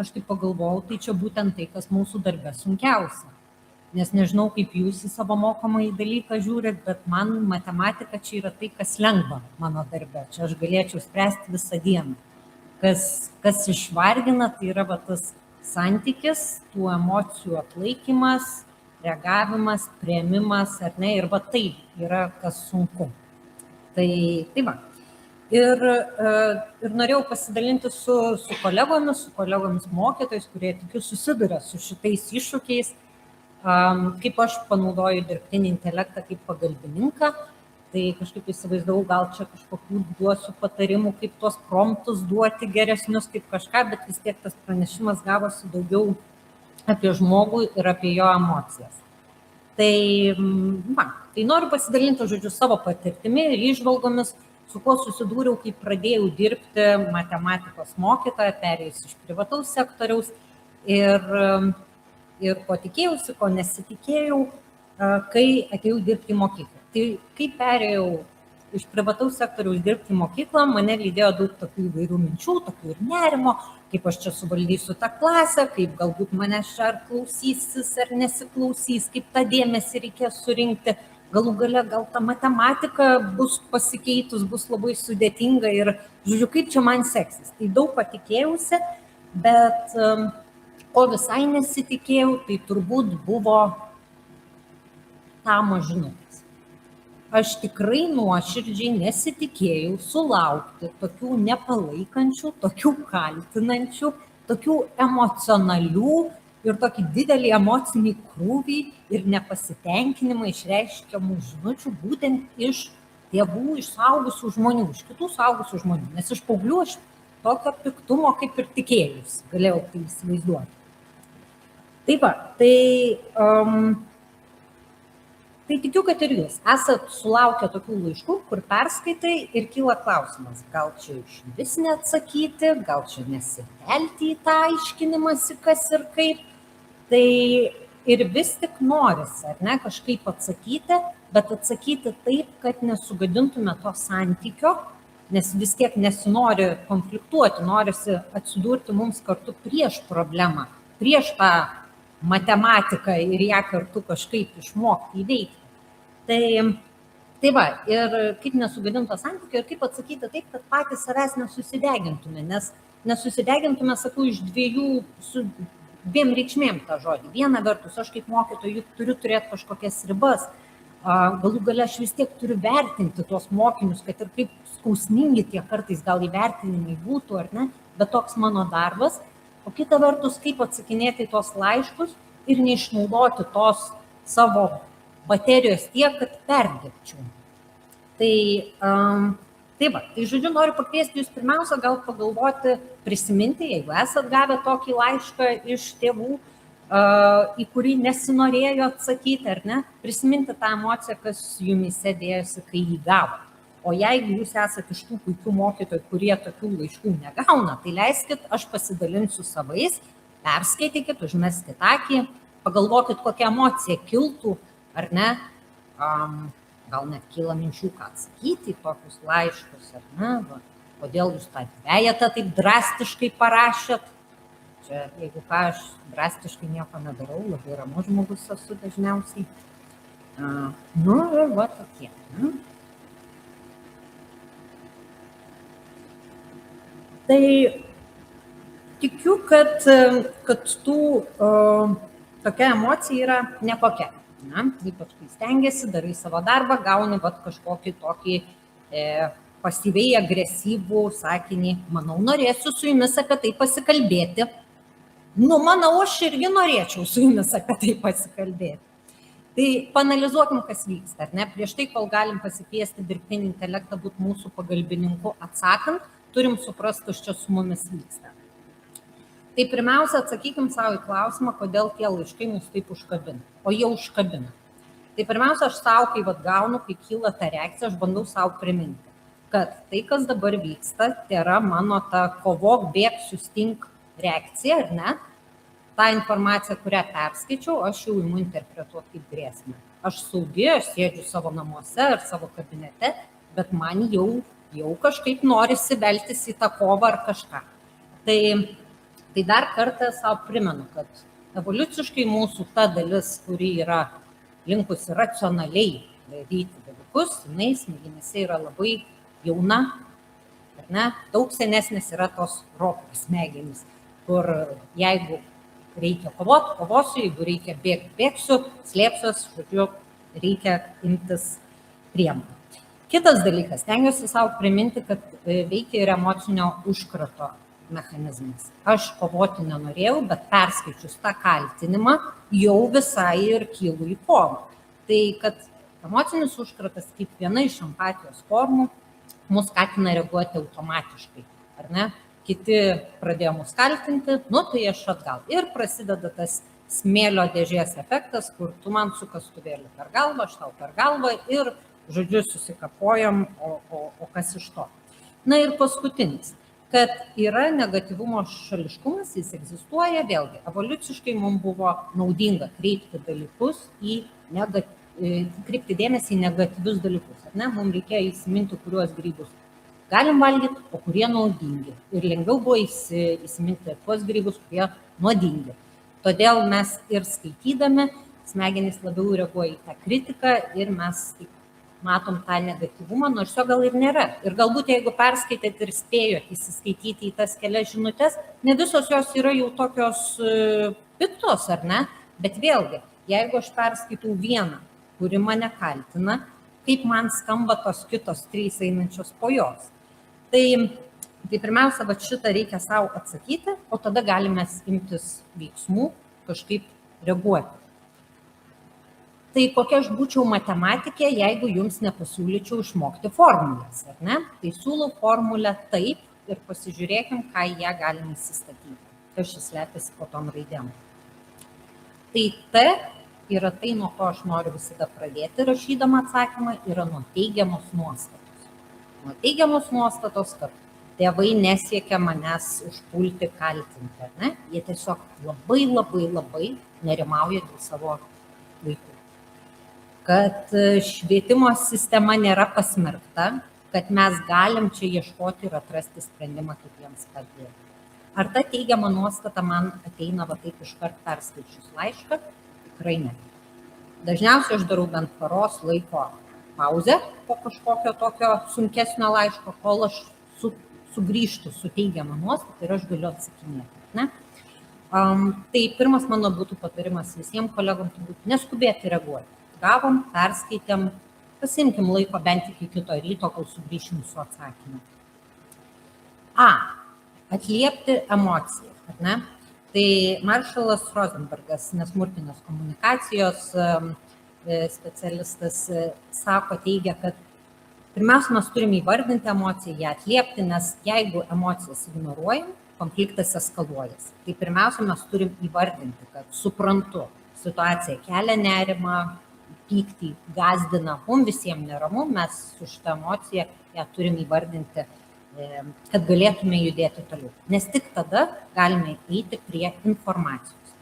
aš taip pagalvojau, tai čia būtent tai, kas mūsų darbe sunkiausia. Nes nežinau, kaip jūs į savo mokomąjį dalyką žiūrit, bet man matematika čia yra tai, kas lengva mano darbe. Čia aš galėčiau spręsti visą dieną. Kas išvargina, tai yra tas santykis, tų emocijų atlaikymas, reagavimas, priėmimas, ar ne, ir tai yra kas sunku. Tai va. Ir norėjau pasidalinti su kolegomis mokytojais, kurie tikiu susiduria su šitais iššūkiais, kaip aš panaudoju dirbtinį intelektą kaip pagalbininką. Tai kažkaip įsivaizdavau, gal čia kažkokių duosiu patarimų, kaip tuos promptus duoti geresnius, kaip kažką, bet vis tiek tas pranešimas gavosi daugiau apie žmogų ir apie jo emocijas. Tai noriu pasidalinti, žodžiu, savo patirtimi ir įžvalgomis, su kuo susidūriau, kai pradėjau dirbti matematikos mokytoją, perėjus iš privataus sektoriaus ir ko tikėjausi, ko nesitikėjau, kai atėjau dirbti į mokyklą. Tai kai perėjau iš privataus sektoriaus dirbti į mokyklą, mane lydėjo daug tokių įvairių minčių, tokių ir nerimo, kaip aš čia suvaldysiu tą klasę, kaip galbūt mane čia ar klausysis ar nesiklausys, kaip tą dėmesį reikės surinkti, galų gale gal ta matematika bus pasikeitus, bus labai sudėtinga ir, žodžiu, kaip čia man seksis. Tai daug patikėjausi, bet ko visai nesitikėjau, tai turbūt buvo tamo žinutės. Aš tikrai nuoširdžiai nesitikėjau sulaukti tokių nepalaikančių, tokių kaltinančių, tokių emocionalių ir tokį didelį emocinį krūvį ir nepasitenkinimą išreiškiamų žinučių būtent iš tėvų, iš suaugusių žmonių, iš kitų suaugusių žmonių. Nes iš paauglių aš tokio piktumo kaip ir tikėjus, galėjau tai įsivaizduoti. Tai va, tai tikiu, kad ir jūs esat sulaukę tokių laiškų, kur perskaitai ir kyla klausimas, gal čia iš vis neatsakyti, gal čia nesivelti į tą aiškinimąsi, kas ir kaip. Tai ir vis tik norisi, ar ne, kažkaip atsakyti, bet atsakyti taip, kad nesugadintume to santykio, nes vis tiek nesinori konfliktuoti, norisi atsidurti mums kartu prieš problemą, prieš tą matematiką ir ją kartu kažkaip išmokti įveikti. Tai va, ir kaip nesugadinto santykio ir kaip atsakyti taip, kad patys savęs nesusidegintume, nes nesusidegintume, sakau, iš dviem reikšmėm tą žodį. Viena vertus, aš kaip mokytoja turiu turėti kažkokias ribas, galų gale aš vis tiek turiu vertinti tuos mokinius, kad ir kaip skausmingi tie kartais gal įvertinimai būtų, ar ne, bet toks mano darbas. O kita vertus, kaip atsakinėti į tos laiškus ir neišnaudoti tos savo baterijos tiek, kad perdirbčiau. Tai žodžiu, noriu pakviesti jūs pirmiausia gal pagalvoti, prisiminti, jeigu esat gavę tokį laišką iš tėvų, į kurį nesinorėjo atsakyti, ar ne, prisiminti tą emociją, kas jumise dėjosi, kai jį gavo. O jeigu jūs esate iš tų puikių mokytojų, kurie tokių laiškų negauna, tai leiskit, aš pasidalinsiu savais, perskaitykit, užmeskit akį, pagalvokit, kokia emocija kiltų, ar ne, gal net kyla minčių, ką atsakyti į tokius laiškus, ar ne, kodėl jūs tą dvejetą taip drastiškai parašėt. Čia, jeigu ką, aš drastiškai nieko nedarau, labai ramus žmogus esu dažniausiai. Ir va tokie. Tai tikiu, kad tokia emocija yra nekokia. Ypač kai stengiasi, darai savo darbą, gauni kažkokį tokį pasyviai agresyvų sakinį. Manau, norėsiu su jumis apie tai pasikalbėti. Manau, aš irgi norėčiau su jumis apie tai pasikalbėti. Tai panalizuokim, kas vyksta, ar ne? Prieš tai, kol galim pasikviesti dirbtinį intelektą būti mūsų pagalbininku atsakant, turim suprasti, kas čia su mumis vyksta. Tai pirmiausia, atsakykim savo į klausimą, kodėl tie laiškai mus taip užkabina. O jie užkabina. Tai pirmiausia, aš savo, kai gaunu, kai kyla ta reakcija, aš bandau savo priminti, kad tai, kas dabar vyksta, tai yra mano ta kovok, bėk, sustink reakcija, ar ne? Ta informacija, kurią perskaičiau, aš jau imu interpretuoti kaip grėsmę. Aš saugi, aš sėdžiu savo namuose ar savo kabinete, bet man jau kažkaip norisi veltis į tą kovą ar kažką. Tai dar kartą savo primenu, kad evoliuciškai mūsų ta dalis, kuri yra linkusi racionaliai daryti dalykus, jinai smegenyse yra labai jauna, ar ne? Daug senesnės yra tos rokas smegenys, kur jeigu reikia kovoti, kovosiu, jeigu reikia bėgti, bėgsiu, slėpsiuos, žodžiu, reikia imtis priemonių. Kitas dalykas, stengiuosi savo priminti, kad veikia ir emocinio užkrato mechanizmas. Aš kovoti nenorėjau, bet perskaičius tą kaltinimą, jau visai ir kylu į kovą. Tai, kad emocinis užkratas kaip viena iš empatijos formų mus skatina reaguoti automatiškai, ar ne? Kiti pradėjo mus kaltinti, tai aš atgal. Ir prasideda tas smėlio dėžės efektas, kur tu man su kastuvėliu per galvą, aš tau per galvą ir, žodžiu, susikapojam, o kas iš to. Na ir paskutinis, kad yra negatyvumo šališkumas, jis egzistuoja, vėlgi, evoliuciškai mums buvo naudinga kreipti dėmesį į negatyvius dalykus. Ne? Mums reikėjo įsiminti, kuriuos grybus galim valgyti, o kurie naudingi. Ir lengviau buvo įsiminti tuos grybus, kurie nuodingi. Todėl mes ir skaitydami, smegenys labiau reaguoja į tą kritiką ir mes matom tą negatyvumą, nors jo gal ir nėra. Ir galbūt jeigu perskaitėt ir spėjot įsiskaityti į tas kelias žinutės, ne visos jos yra jau tokios piktos, ar ne? Bet vėlgi, jeigu aš perskaitau vieną, kuri mane kaltina, kaip man skamba tos kitos 3 einančios po jos. Tai pirmiausia, šitą reikia savo atsakyti, o tada galime imtis veiksmų, kažkaip reaguoti. Tai kokia aš būčiau matematikė, jeigu jums nepasiūlyčiau išmokti formulės, ar ne? Tai siūlau formulę taip ir pasižiūrėkim, ką ją galim įsistatyti. Kas šis slepiasi po tom raidėm. Tai T yra tai, nuo ko aš noriu visada pradėti rašydama atsakymą, yra nuo teigiamos nuostatos. Nuo teigiamos nuostatos, kad tėvai nesiekia manęs užpulti, kaltinti, ar ne? Jie tiesiog labai nerimauja dėl savo vaikų. Kad švietimo sistema nėra pasmerkta, kad mes galim čia ieškoti ir atrasti sprendimą, kaip jiems padėti. Ar ta teigiama nuostata man ateina taip iškart perskaičius laišką? Tikrai ne. Dažniausiai aš darau bent paros laiko pauzę po kažkokio tokio sunkesnio laiško, kol aš sugrįžtu su teigiama nuostata ir aš galiu atsakinėti. Ne? Tai pirmas mano būtų patarimas visiems kolegom, neskubėti reaguoti. Gavom, perskaitėm, pasimkim laiko bent iki kito ryto, kol sugrįšim su atsakymu. Atliepti emociją, ar ne? Tai Marshallas Rosenbergas, nesmurtinės komunikacijos specialistas, teigia, kad pirmiausia, mes turim įvardinti emociją, ją atliepti, nes jeigu emocijas ignoruojam, konfliktas eskaluojas. Tai pirmiausia, mes turim įvardinti, kad suprantu, situacija kelia nerimą, pyktį, gazdina, mums visiems neramu, mes su šitą emociją ją turim įvardinti, kad galėtume judėti toliau. Nes tik tada galime eiti prie informacijos.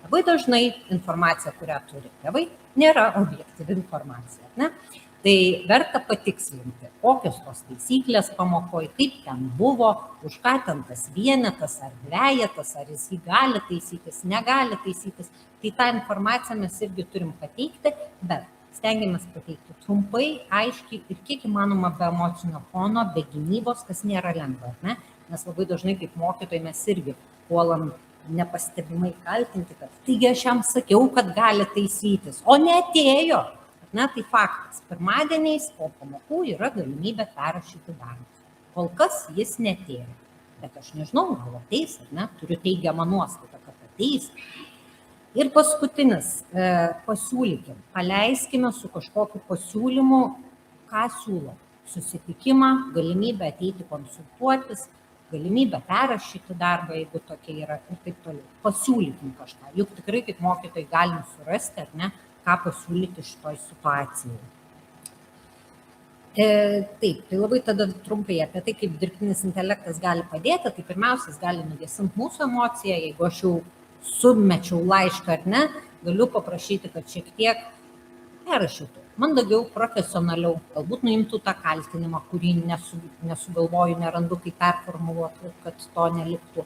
Labai dažnai informacija, kurią turi tėvai, nėra objektyvi informacija. Ne? Tai verta patikslinti, kokios tos taisyklės pamokoje, kaip ten buvo, už ką ten tas vienetas ar dvejetas, ar jis jį gali taisytis, negali taisytis. Tai tą informaciją mes irgi turim pateikti, bet stengiamės pateikti trumpai, aiškiai ir kiek įmanoma be emocinio fono, be gynybos, kas nėra lengva. Ne? Nes labai dažnai kaip mokytojai mes irgi puolam nepastebimai kaltinti, kad taigi aš jam sakiau, kad gali taisytis, o neatėjo. Ne, tai faktas, pirmadieniais po pamokų yra galimybė perrašyti darbus. Kol kas jis neatėjo, bet aš nežinau, gal ateis, ar ne, turiu teigiamą nuostatą, kad ateis. Ir paskutinis, pasiūlykim, paleiskime su kažkokiu pasiūlymu, ką siūlo. Susitikimą, galimybę ateiti konsultuotis, galimybę perrašyti darbą, jeigu tokia yra ir taip toliau. Pasiūlykim kažką, juk tikrai kaip mokytojai galim surasti, ar ne, ką pasiūlyti šitoj situacijai. Taip, tai labai tada trumpai apie tai, kaip dirbtinis intelektas gali padėti, tai pirmiausia, jis gali nugesinti mūsų emociją, jeigu aš jau sumečiau laišką ar ne, galiu paprašyti, kad šiek tiek perrašytų, mandagiau, profesionaliau, galbūt nuimtų tą kaltinimą, kurį nesugalvoju, nerandu, kaip performuluoti, kad to neliktų.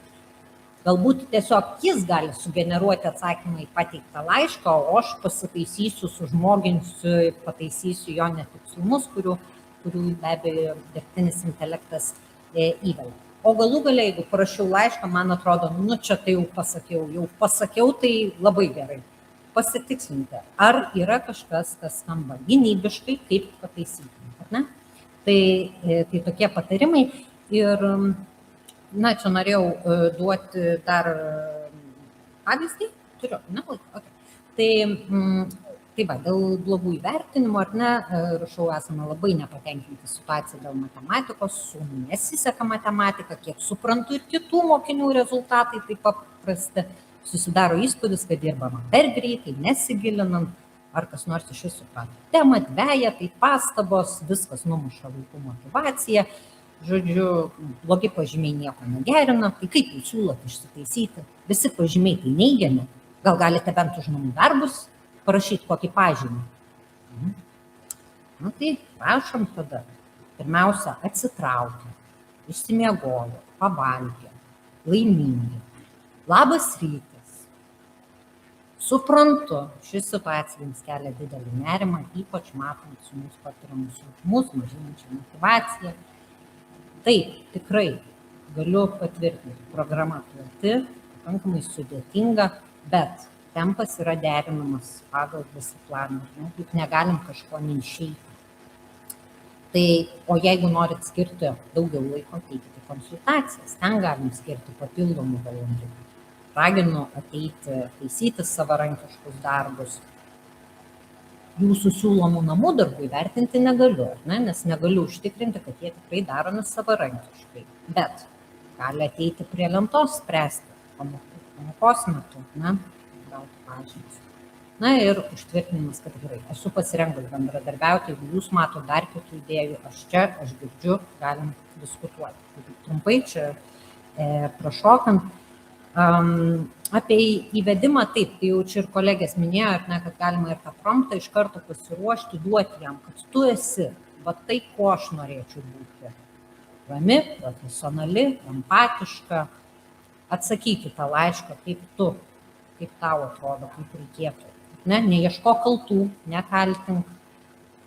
Galbūt tiesiog jis gali sugeneruoti atsakymą į pateiktą laišką, o aš pasitaisysiu, sužmoginsiu, pataisysiu jo netikslumus, kurių be abejo dirbtinis intelektas įvelia. O galų gale, jeigu parašiau laišką, man atrodo, čia tai jau pasakiau, tai labai gerai. Pasitikslinti, ar yra kažkas, kas skamba gynybiškai, kaip pataisyti, ar ne? Tai tokie patarimai. Ir, čia norėjau duoti dar pavyzdį. Turiu, ne? Okay. Tai va, dėl blogų įvertinimų, ar ne, rašau, esame labai nepatenkinti situaciją dėl matematikos, sūnui nesiseka matematika, kiek suprantu ir kitų mokinių rezultatai taip paprasti. Susidaro įspūdis, kad dirbama per greitai, nesigilinant, ar kas nors iš jūsų suprato. Tema dveja, tai pastabos, viskas numuša vaikų motyvaciją, žodžiu, blogi pažymiai nieko negerina, tai kaip jūs siūlot išsitaisyti? Visi pažymiai tai neigiami, gal galite bent už namų darbus parašyti kokį pažymį. Tai prašom tada. Pirmiausia, atsitraukia, išsimiegojo, pavalgė, laimingi. Labas rytas. Suprantu, ši situacija jums kelia didelį nerimą, ypač matant su mūsų patiriamus jausmus, mažinančią motyvaciją. Taip, tikrai galiu patvirtinti, programa plati, pakankamai sudėtinga, bet tempas yra derinamas pagal visą planą, juk negalim kažko neišeiti. O jeigu norit skirti daugiau laiko, ateikite konsultacijas, ten galim skirti papildomų valandų. Raginu ateiti, taisyti savarankiškus darbus. Jūsų siūlomų namų darbų įvertinti negaliu, nes negaliu užtikrinti, kad jie tikrai daromi savarankiškai. Bet gali ateiti prie lentos spręsti pamokos metu, gauti pažymas. Ir užtvirtinimas, kad tikrai esu pasirengus bendradarbiauti, jeigu jūs mato dar kitų idėjų, aš girdžiu, galim diskutuoti. Trumpai čia prašokant. Apie įvedimą taip, tai jau čia ir kolegės minėjo, kad galima ir tą promptą iš karto pasiruošti, duoti jam, kad tu esi, tai ko aš norėčiau būti. Rami, profesionali, empatiška, atsakyti tą laišką, kaip tau atrodo, kaip reikėtų. Neieško kaltų, nekaltink,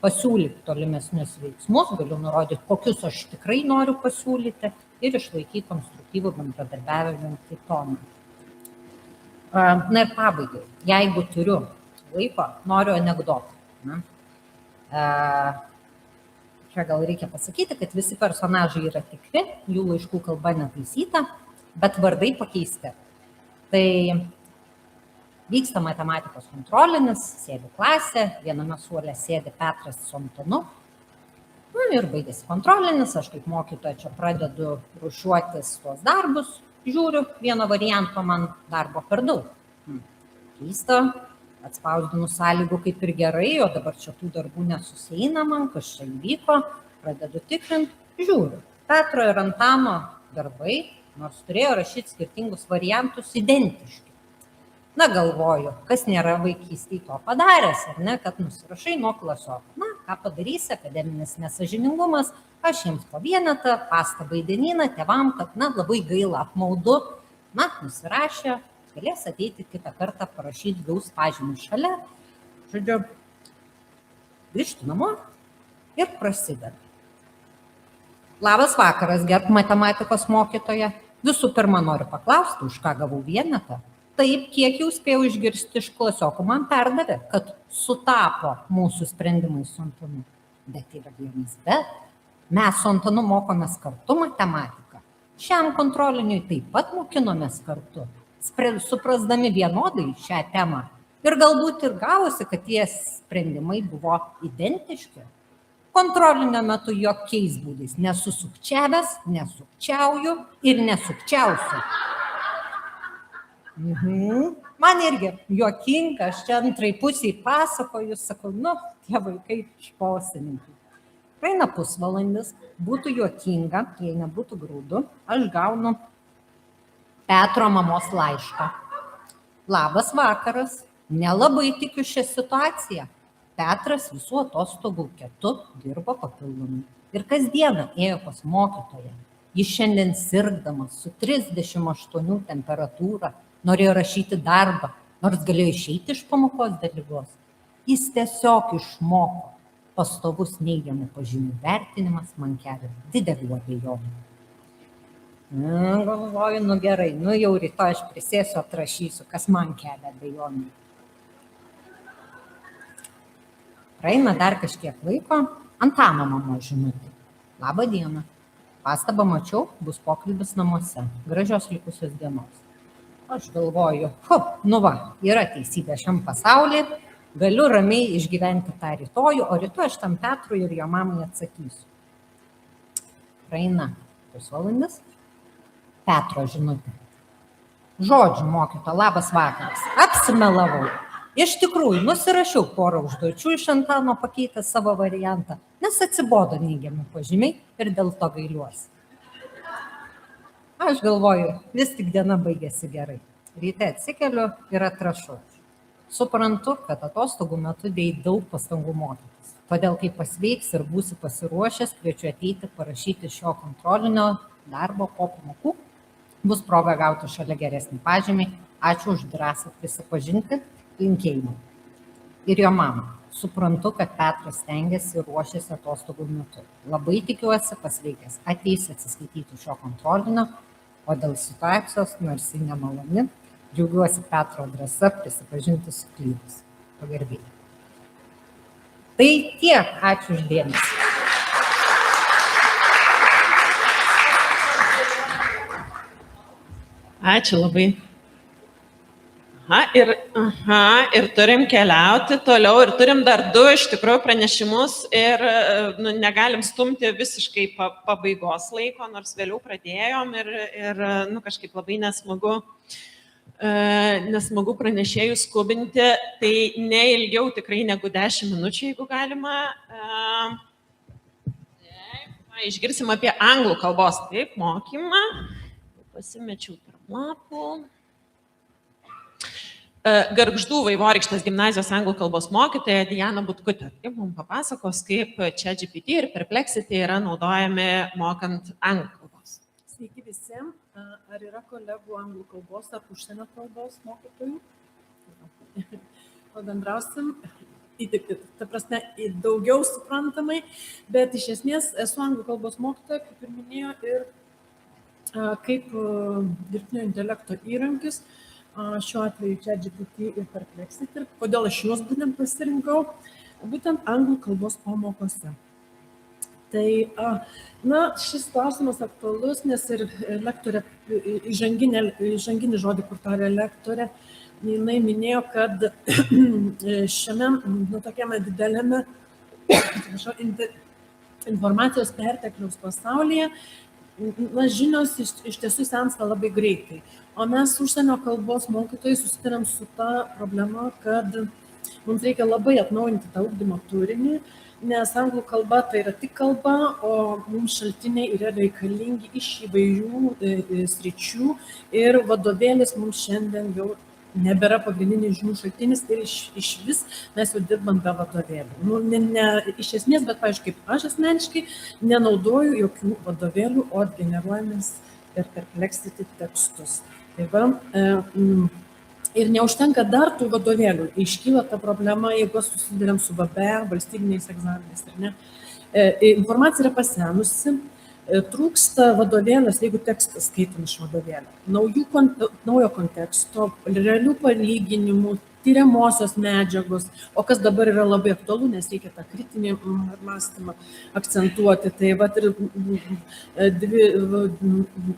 pasiūlyk tolimesnius veiksmus, galiu nurodyti, kokius aš tikrai noriu pasiūlyti ir išlaikyti konstruktyvų bendradarbiavimą toną. Ir pabaigai, jeigu turiu laiko, noriu anekdotą. Čia gal reikia pasakyti, kad visi personažai yra tikri, jų laiškų kalba netaisyta, bet vardai pakeisti. Tai vyksta matematikos kontrolinis, sėdi klasė, viename suole sėdi Petras su Antanu. Ir baigėsi kontrolinis, aš kaip mokytoja čia pradedu ruošiuotis tuos darbus, žiūriu, vieno varianto man darbo per daug. Keista, atspausdinu sąlygų kaip ir gerai, o dabar čia tų darbų nesusieina man, kas čia įvyko, pradedu tikrinti, žiūriu. Petro ir Antano darbai, nors turėjo rašyti skirtingus variantus, identiški. Galvoju, kas nėra vaikystėje to padaręs, ar ne, kad nusirašai nuo klasiokų. Ką padarysi, akademinis nesąžiningumas, aš jiems po vienetą, pastabą į dienyną, tėvam, kad labai gaila, apmaudu. Nusirašė, galės ateiti kitą kartą parašyti, gaus pažymį šalia. Žodžiu, grįžti namo ir prasideda. Labas vakaras, gerb matematikos mokytoja. Visų pirma, noriu paklausti, už ką gavau vienetą. Taip, kiek jau spėjau išgirsti iš klasiokų, man perdavė, kad sutapo mūsų sprendimai su Antanu. Bet yra vienas bet. Mes su Antanu mokomės kartu matematiką. Šiam kontroliniui taip pat mokinomės kartu. suprasdami vienodai šią temą. Ir galbūt ir gavosi, kad tie sprendimai buvo identiški. Kontrolinio metu jokiais būdais nesusukčiavęs, nesukčiauju ir nesukčiausiu. Man irgi juokinga, aš čia antrai pusiai pasakoju, sakau, tie vaikai šposininkai. Praeina pusvalandis, būtų juokinga, jei nebūtų grūdų, aš gaunu Petro mamos laišką. Labas vakaras, nelabai tikiu šią situaciją. Petras visų atostogų ketu dirbo papildomai ir kasdieną ėjo pas mokytoją. Jis šiandien sirgdamas su 38 temperatūra norėjo rašyti darbą, nors galėjo išeiti iš pamokos dėl ligos. Jis tiesiog išmoko. Pastovus neigiamų pažymių vertinimas man kelia didelių abejonių. Galvoju, gerai, jau rytoj aš prisėsiu, atrašysiu, kas man kelia abejonių. Praeina dar kažkiek laiko, Antano mama žinutė. Labą dieną. Pastabą mačiau, bus pokalbis namuose. Gražios likusios dienos. Aš galvoju, yra teisybė šiam pasaulyje, galiu ramiai išgyventi tą rytojų, o rytoj aš tam Petrui ir jo mamai atsakysiu. Praeina pusvalandis, Petro žinutė. Žodžiu, mokyto, labas vakaras. Apsimelavau. Iš tikrųjų, nusirašiau porą užduočių iš Antano, pakeitęs savo variantą, nes atsibodo neigiami pažymiai ir dėl to gailiuosi. Aš galvoju, vis tik diena baigėsi gerai. Ryte atsikeliu ir atrašau. Suprantu, kad atostogų metu dėjai daug pastangų mokytis. Todėl, kai pasveiks ir būsi pasiruošęs, kviečiu ateiti parašyti šio kontrolinio darbo po pamokų. Bus proga gauti šalia geresnį pažymį. Ačiū už drąsą prisipažinti. Linkėjimai. Ir jo mama. Suprantu, kad Petras stengiasi ir ruošiasi atostogų metu. Labai tikiuosi, pasveikęs ateis atsiskaityti šio kontrolinio, o dėl situacijos, nors ji nemaloni, džiaugiuosi Petro drąsa prisipažinti suklydus. Pagarbiai. Tai tiek. Ačiū už dėmesį. Ačiū labai. Ir turim keliauti toliau ir turim dar 2 iš tikrųjų pranešimus ir negalim stumti visiškai pabaigos laiko, nors vėliau pradėjom ir kažkaip labai nesmagu pranešėjų skubinti, tai neilgiau tikrai negu 10 minučių, jeigu galima. Išgirsim apie anglų kalbos mokymą. Pasimečiau tarp lapų. Gargždų Vaivorykštės gimnazijos anglų kalbos mokytoja Diana Butkutė. Taip mums papasakos, kaip ChatGPT ir Perplexity yra naudojami mokant anglų kalbos. Sveiki visi. Ar yra kolegų anglų kalbos ar užsienio kalbos mokytojų? Pabendrausim, ta prasme, daugiau suprantamai, bet iš esmės esu anglų kalbos mokytoja, kaip ir minėjo, ir kaip dirbtinio intelekto įrankis. Šiuo atveju ChatGPT ir Perplexity. Kodėl aš juos būtent pasirinkau? Būtent anglų kalbos pamokose. Tai, šis klausimas aktualus, nes ir lektorė, įžanginį žodį, kur tarė lektorė, jinai minėjo, kad šiame, tokiame dideliame informacijos pertekliaus pasaulyje, žinios iš tiesų sensta labai greitai. O mes užsienio kalbos mokytojai susiduriam su ta problema, kad mums reikia labai atnaujinti tą ugdymo turinį, nes anglų kalba tai yra tik kalba, o mums šaltiniai yra reikalingi iš įvairių sričių ir vadovėlis mums šiandien jau nebėra pagrindinis žinių šaltinis ir iš vis mes jau dirbam be vadovėlių. Ne iš esmės, bet, pavyzdžiui, kaip aš asmeniškai nenaudoju jokių vadovėlių, o generuojamės per Perplexity tekstus. Tai va, ir neužtenka dar tų vadovėlių. Iškyla ta problema, jeigu susiduriam su VB, valstybiniais egzaminais, ar ne. Informacija yra pasenusi. Trūksta vadovėlis, jeigu tekstas skaitom iš vadovėlio. Naujo konteksto, realių palyginimų, tyriamosios medžiagos, o kas dabar yra labai aktualu, nes reikia tą kritinį mąstymą akcentuoti. Tai vat ir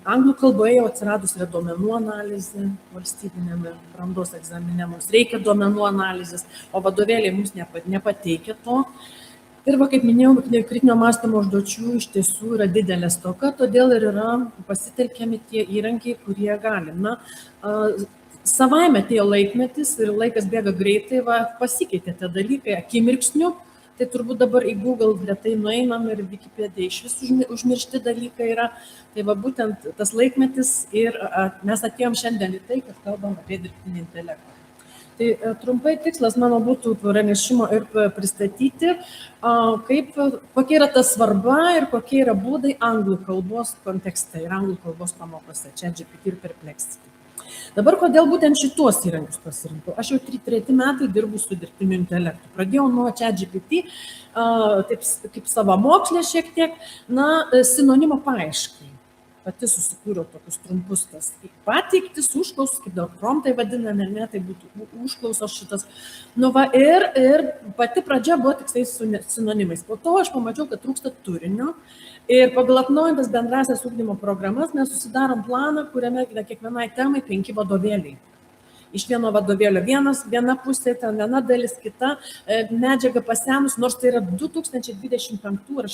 anglų kalboje jau atsiradus yra duomenų analizė valstybinėme brandos egzamine, mums reikia duomenų analizės, o vadovėliai mums nepateikia to. Ir va, kaip minėjau, kritinio mąstymo užduočių iš tiesų yra didelė stoka, todėl ir yra pasitelkiami tie įrankiai, kurie gali. Na, savaime atėjo laikmetis ir laikas bėga greitai, va, pasikeitė tie dalykai akimirksniu, tai turbūt dabar į Google retai nueinam ir Wikipedia iš vis užmiršti dalykai yra. Tai va, būtent tas laikmetis ir mes atėjom šiandien į tai, kad kalbam apie dirbtinį intelektą. Tai trumpai tikslas mano būtų pranešimo ir pristatyti, kokia yra ta svarba ir kokie yra būdai anglų kalbos kontekste ir anglų kalbos pamokose, ChatGPT ir Perplexity. Dabar kodėl būtent šitos įrankius pasirinkau? Aš jau 3 metai dirbu su dirbtiniu intelektu. Pradėjau nuo ChatGPT, taip kaip savamokslė šiek tiek, sinonimo paieškai. Pati susikūriau tokius trumpus tas pateiktis, užklausos, kaip daug promptai vadiname, ne, tai būtų užklausos šitas. Nu va, ir pati pradžia buvo tiksliai su sinonimais. Po to aš pamačiau, kad trūksta turinio ir pagal atnaujintas bendrasias ugdymo programas mes susidarom planą, kuriame kiekvienai temai 5 vadovėliai. Iš vieno vadovėlio viena pusė, ten viena dalis, kita medžiaga pasenus, nors tai yra 2025 ar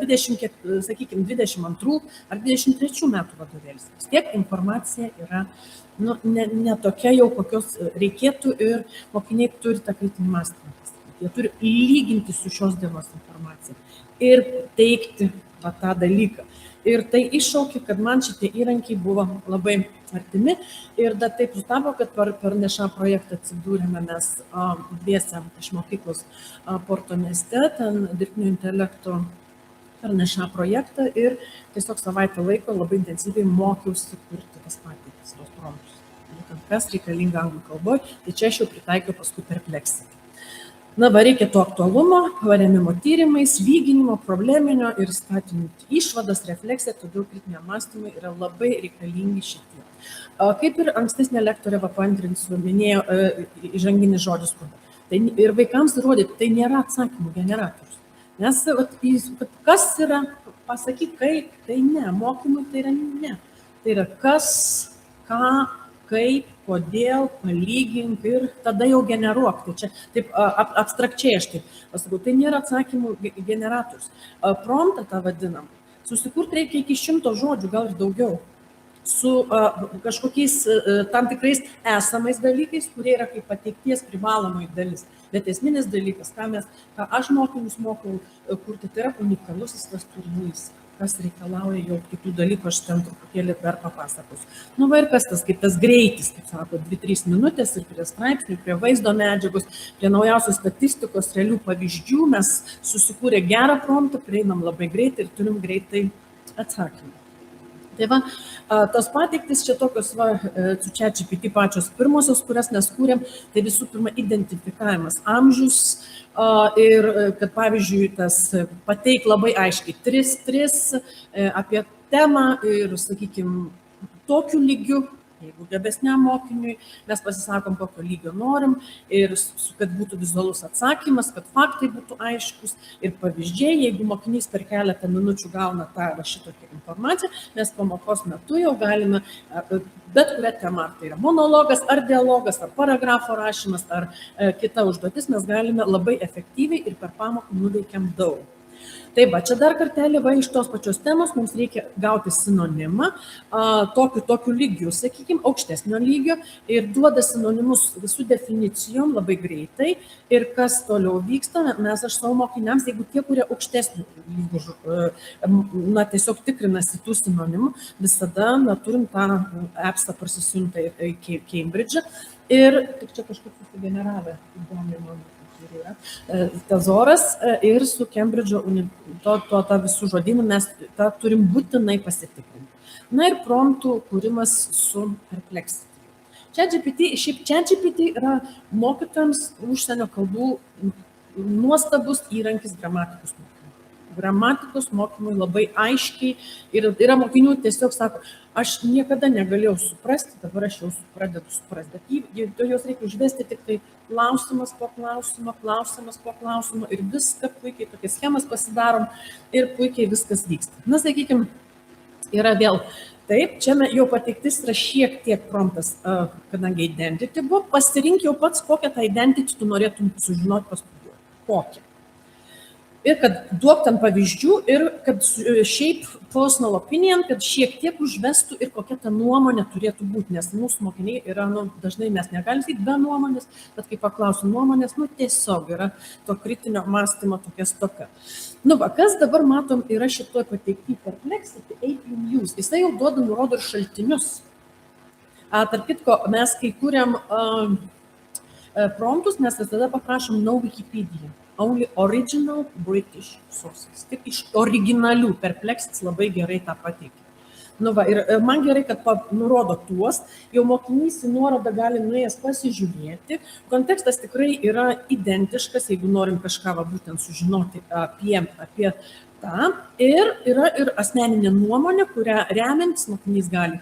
22 ar 23 metų vadovėlis. Vis tiek informacija yra ne tokia jau, kokios reikėtų ir mokiniai turi tą kritinį mąstymą. Jie turi lyginti su šios dienos informacija ir teikti tą dalyką. Ir tai iššaukė, kad man šitie įrankiai buvo labai artimi ir dar taip sutapo, kad per NEŠA projektą atsidūrėme mes dviese iš mokyklos Porto mieste, ten dirbtinio intelekto per NEŠA projektą ir tiesiog savaitę laiko labai intensyviai mokiausi kurti tas pateiktis, tos promptus. Būtent kas reikalinga anglų kalboje, tai čia aš jau pritaikiau paskui Perplexity. Na, va, reikia to aktualumo, paremimo tyrimais, lyginimo, probleminio ir skatinti išvadas, refleksiją, todėl kritiniam mąstymui yra labai reikalingi šitie. Kaip ir ankstesnė lektorė, paantrinsiu, minėjo įžanginis žodis kurba. Tai ir vaikams rodyti, tai nėra atsakymų generatorius. Nes kas yra, pasakyti kaip, tai ne, mokymui tai yra ne. Tai yra kas, ką, kaip, kodėl, palygink ir tada jau generuok. Tai čia taip abstrakčiai aš taip pasakau, tai nėra atsakymų generatorius. Promptą tą vadinam. Susikurti reikia iki 100 žodžių, gal ir daugiau. Su kažkokiais tam tikrais esamais dalykais, kurie yra kaip pateikties privalomai dalis. Bet esminis dalykas, ką aš mokinius mokau kurti, tai yra unikalusis tas turinys. Kas reikalauja jau kitų dalykų, aš ten truputėlį dar papasakosiu. Nu va ir kas tas, kaip tas greitis, kaip sako, 2-3 minutės ir prie straipsnių, prie vaizdo medžiagos, prie naujausios statistikos, realių pavyzdžių, mes susikūrė gerą promptą, prieinam labai greitai ir turim greitai atsakymą. Tai va, tos pateiktis čia tokios va, su ChatGPT pačios pirmosios, kurias mes kūrėm, tai visų pirma identifikavimas amžius ir kad pavyzdžiui tas pateik labai aiškiai 3 apie temą ir, sakykime, tokiu lygiu, jeigu gebesniam mokiniui, mes pasisakom, kokio lygio norim ir kad būtų vizualus atsakymas, kad faktai būtų aiškus ir pavyzdžiai, jeigu mokinys per keletą minučių gauna tą šitokią informaciją, mes pamokos metu jau galime bet kurią temą, ar tai yra monologas, ar dialogas, ar paragrafo rašymas, ar kita užduotis, mes galime labai efektyviai ir per pamoką nuveikiam daug. Taip, čia dar kartelį, va, iš tos pačios temos mums reikia gauti sinonimą, tokiu lygiu, sakykime, aukštesnio lygio ir duoda sinonimus visų definicijom labai greitai ir kas toliau vyksta, mes aš savo mokiniams, jeigu tie, kurie aukštesnių lygių, tiesiog tikrinasi tų sinonimų, visada turim tą appsą parsisiuntą į Cambridge'ą ir tik čia kažkaip susigeneravę įdomiai man. Tezoras ir su Cambridge'o tą visų žodynų mes tą turim būtinai pasitikrinti. Na ir promptų kūrimas su Perplexity. ChatGPT yra mokytojams užsienio kalbų nuostabus įrankis gramatikos mokymui. gramatikos mokymui labai aiškiai ir yra mokinių tiesiog sako, aš niekada negalėjau suprasti, dabar aš jau pradedu suprasti, bet jos reikia užvesti tik tai klausimas po klausimo, klausimas po klausimo ir viską puikiai, tokias schemas pasidarom ir puikiai viskas vyksta. Na, sakykime, yra vėl taip, čia jau pateiktis yra šiek tiek promptas, kadangi identity buvo, pasirink jau pats, kokią tą identity tu norėtum sužinoti pastudijuoti. Kokią. Ir kad duok ten pavyzdžių ir kad šiaip personal opinion, kad šiek tiek užvestų ir kokia ta nuomonė turėtų būti, nes mūsų mokiniai yra, dažnai mes negalim sakyti be nuomonės, bet kai paklausim nuomonės, tiesiog yra to kritinio mąstymo tokia stoka. Kas dabar matom yra šitoj pateikti Perplexity Appium Use. Jisai jau nurodo ir šaltinius. Tarp kitko, mes kai kuriam promptus, mes visada paprašom no Wikipedia. Only original British sources. Tik iš originalių Perplexity labai gerai tą pateikia. Ir man gerai, kad nurodo tuos, jau mokinys į nuorodą gali nuėjęs pasižiūrėti. Kontekstas tikrai yra identiškas, jeigu norim kažką būtent sužinoti apie tą. Ir yra ir asmeninė nuomonė, kurią remiantis mokinys gali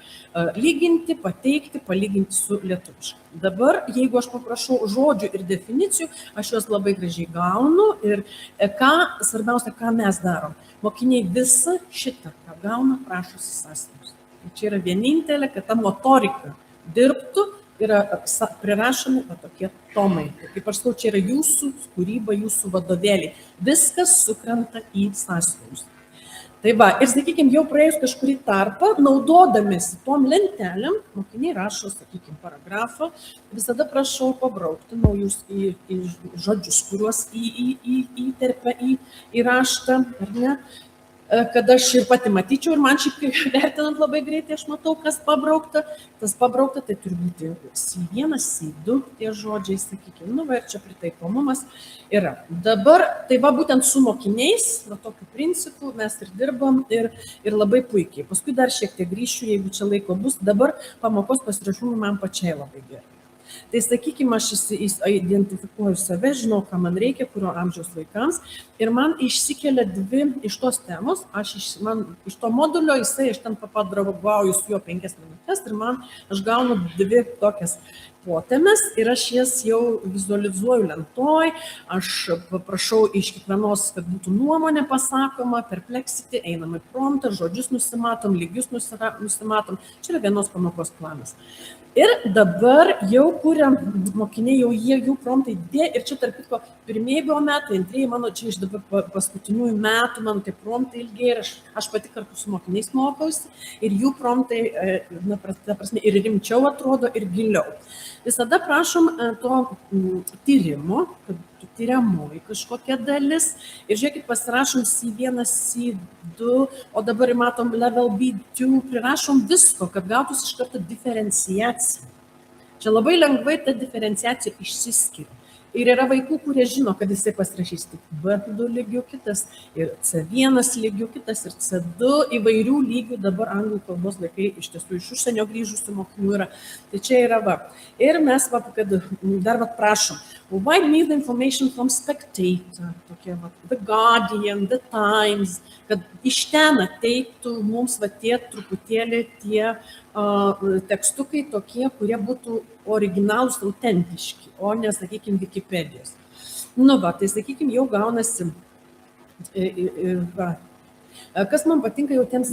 lyginti, pateikti, palyginti su lietuvišku. Dabar, jeigu aš paprašau žodžių ir definicijų, aš juos labai gražiai gaunu ir svarbiausia, ką mes darom. Mokiniai visą šitą, ką gauna, prašosi sąsiuvinius. Čia yra vienintelė, kad ta motorika dirbtų, yra prirašomi tokie tomai. Kaip aš sakau, čia yra jūsų kūryba, jūsų vadovėliai. Viskas sukrenta į sąsiuvinius. Tai va, ir sakykime, jau praėjus kažkurį tarpą, naudodamėsi tom lentelėm, mokiniai rašo, sakykime, paragrafą, visada prašau pabraukti naujus žodžius, kuriuos įterpia į raštą, ar ne? Kad aš ir pati matyčiau ir man šiaip vertinant labai greitai, aš matau, kas pabraukta. Tas pabraukta, tai turi būti C1, C2 tie žodžiai, sakykime, ir čia pritaikomumas yra. Dabar, tai va būtent su mokiniais, tokiu principu mes ir dirbam ir labai puikiai. Paskui dar šiek tiek grįšiu, jeigu čia laiko bus. Dabar pamokos pasiruošimui man pačiai labai gerai. Tai sakykime, aš identifikuoju save, žinau, ką man reikia, kurio amžiaus vaikams ir man išsikelia dvi iš tos temos, iš to modulio, aš ten papadravauju su juo 5 minutės ir aš gaunu dvi tokias potemes ir aš jas jau vizualizuoju lentoj, aš paprašau iš kiekvienos, kad būtų nuomonė pasakoma, Perplexity, einam į promptą, žodžius nusimatom, lygius nusimatom, čia yra vienos pamokos planas. Ir dabar jau kuriam mokiniai, jų promptai didėja ir čia tarp kitko pirmieji buvo metai, antrieji mano, čia iš dabar paskutiniųjų metų mano tie promptai ilgiai ir aš pati kartu su mokiniais mokausi ir jų promptai, ta prasme, ir rimčiau atrodo ir giliau. Visada prašom to tyrimo, kad tyriamoji kažkokia dalis ir žiūrėkit, pasirašom C1, C2, o dabar matom level B2, prirašom visko, kad gautųsi iš karto diferenciacija. Čia labai lengvai ta diferenciacija išsiskiria. Ir yra vaikų, kurie žino, kad jisai pasirašys tik B2 lygių, kitas ir C1 lygių, kitas ir C2 įvairių lygių. Dabar anglų kalbos vaikai iš tiesų iš užsienio grįžusių mokinių yra. Tai čia yra va. Ir mes dar prašom. Provide me the information from Spectator, tokie The Guardian, The Times, kad iš ten ateiktų mums tie truputėlį tie tekstukai tokie, kurie būtų originalūs, autentiški, o ne, sakykime, Wikipedijos. Tai, sakykime, jau gaunasi. Kas man patinka jau tiems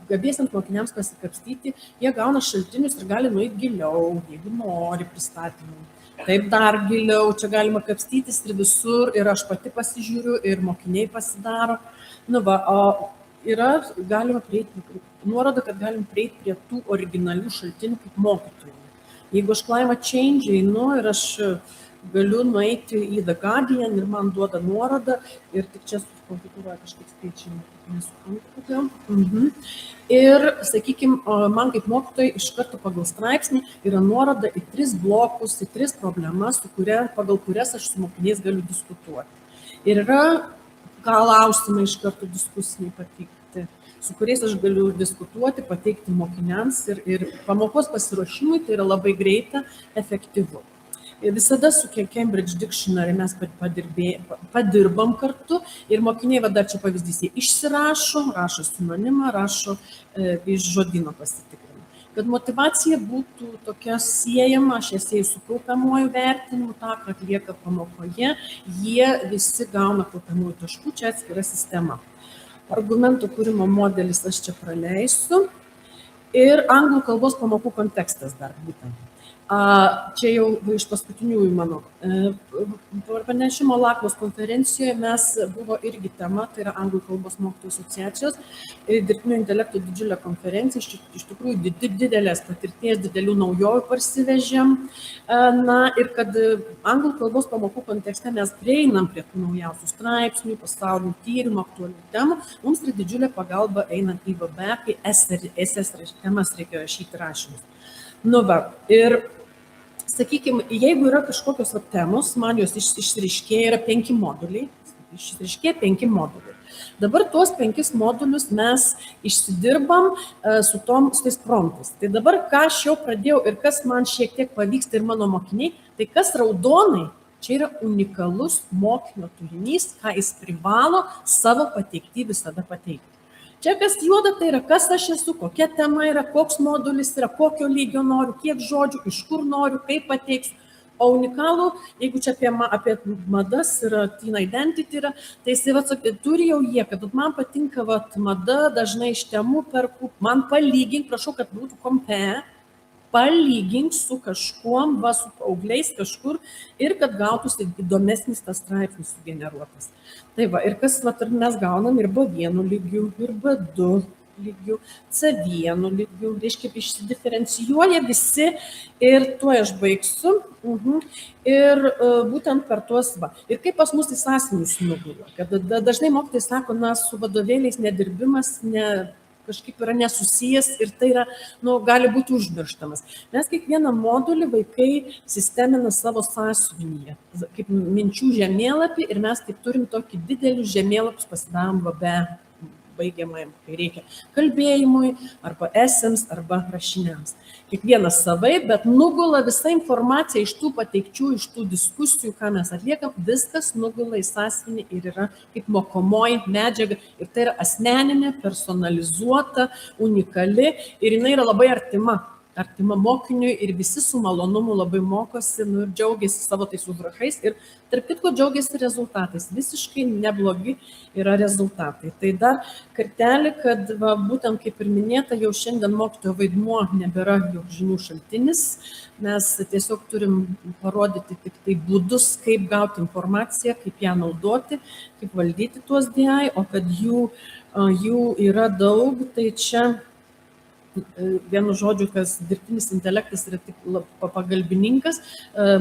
gabiesiams mokiniams pasikapstyti, jie gauna šaltinius ir gali nueiti giliau, jeigu nori pristatymų. Taip dar giliau, čia galima kapstytis ir visur, ir aš pati pasižiūriu, ir mokiniai pasidaro. Yra galima prieiti, nuoroda, kad galim prieiti prie tų originalių šaltinių kaip mokytojų. Jeigu aš climate change einu ir aš galiu nueiti į The Guardian ir man duoda nuorodą ir tik čia sukonfigūruoja kažkaip skaičiai, nesuprantu kodėl. Ir, sakykime, man kaip mokytojai iš karto pagal straipsnį yra nuoroda į 3 blokus, į 3 problemas, pagal kurias aš su mokiniais galiu diskutuoti. Ir yra klausimai iš karto diskusiniai pateikti, su kuriais aš galiu diskutuoti, pateikti mokiniams ir pamokos pasiruošimui tai yra labai greita, efektyvu. Visada su Cambridge Dictionary mes padirbam kartu ir mokiniai, va dar čia pavyzdys, jie išsirašo, rašo sinonimą, rašo iš žodyno pasitikrina. Kad motyvacija būtų tokia siejama, aš jas sieju su kaupiamuoju vertinimu, tą, ką atlieka pamokoje, jie visi gauna kaupiamųjų taškų, čia atskira sistema. Argumentų kūrimo modelis aš čia praleisiu. Ir anglų kalbos pamokų kontekstas dar būtent. Čia jau iš paskutiniųjų mano pranešimo Lakmos konferencijoje mes buvo irgi tema, tai yra Anglų kalbos mokytojų asociacijos dirbtinio intelekto didžiulė konferencija, iš tikrųjų didelės patirties, didelių naujovių parsivežėm. Ir kad anglų kalbos pamokų kontekste mes prieinam prie tų naujausių straipsnių, pasaulinių tyrimų, aktualių temų, mums yra didžiulė pagalba einant į VB, kai SS temas reikia rašyti rašymus. Ir sakykime, jeigu yra kažkokios temos, man jos išriškėja, yra 5 moduliai, išriškėja 5 moduliai. Dabar tuos 5 modulius mes išsidirbam su tais promptais. Tai dabar, ką aš jau pradėjau ir kas man šiek tiek pavyksta ir mano mokiniai, tai kas raudonai, čia yra unikalus mokinio turinys, ką jis privalo savo pateikti visada pateikti. Čia kas juoda, tai yra kas aš esu, kokia tema yra, koks modulis yra, kokio lygio noriu, kiek žodžių, iš kur noriu, kaip pateiksiu. O unikalų, jeigu čia apie madas yra, teen identity yra, tai jis turi jau jie, kad man patinka mada, dažnai iš temų perku, man palygink, prašau, kad būtų compare, palygink su kažkuom, su paaugliais kažkur ir kad gautųsi įdomesnis tas straipsnis sugeneruotas. Tai va, ir kas mes gaunam ir B1 lygių, ir B2 lygių, C1 lygių, reiškia, išsidiferencijuoja visi ir tuo aš baigsiu. Ir būtent per tuos va. Ir kaip pas mus į sąsiuvinius nugula, kad dažnai mokytojai sako, su vadovėliais nedirbimas, kažkaip yra nesusijęs ir tai yra, gali būti užmirštamas. Mes kiekvieną modulį vaikai sistemina savo sąsiuvinyje, kaip minčių žemėlapį ir mes taip turim tokį didelį žemėlapius pasidarom VB baigiamajam, kai reikia kalbėjimui, arba esėms, arba rašiniams. Kiekvienas savai, bet nugula visa informacija iš tų pateikčių, iš tų diskusijų, ką mes atliekam, viskas nugula į sąsiuvinį ir yra kaip mokomoji medžiaga. Ir tai yra asmeninė, personalizuota, unikali ir jinai yra labai artima mokiniui ir visi su malonumu labai mokosi ir džiaugiasi savo tais užrašais ir tarp kitko džiaugiasi rezultatais. Visiškai neblogi yra rezultatai. Tai dar kartelį, kad būtent kaip ir minėta, jau šiandien mokytojo vaidmuo nebėra joks žinių šaltinis. Mes tiesiog turim parodyti tik tai būdus, kaip gauti informaciją, kaip ją naudoti, kaip valdyti tuos DI, o kad jų yra daug, tai čia vienu žodžiu, kas dirbtinis intelektas yra tik pagalbininkas,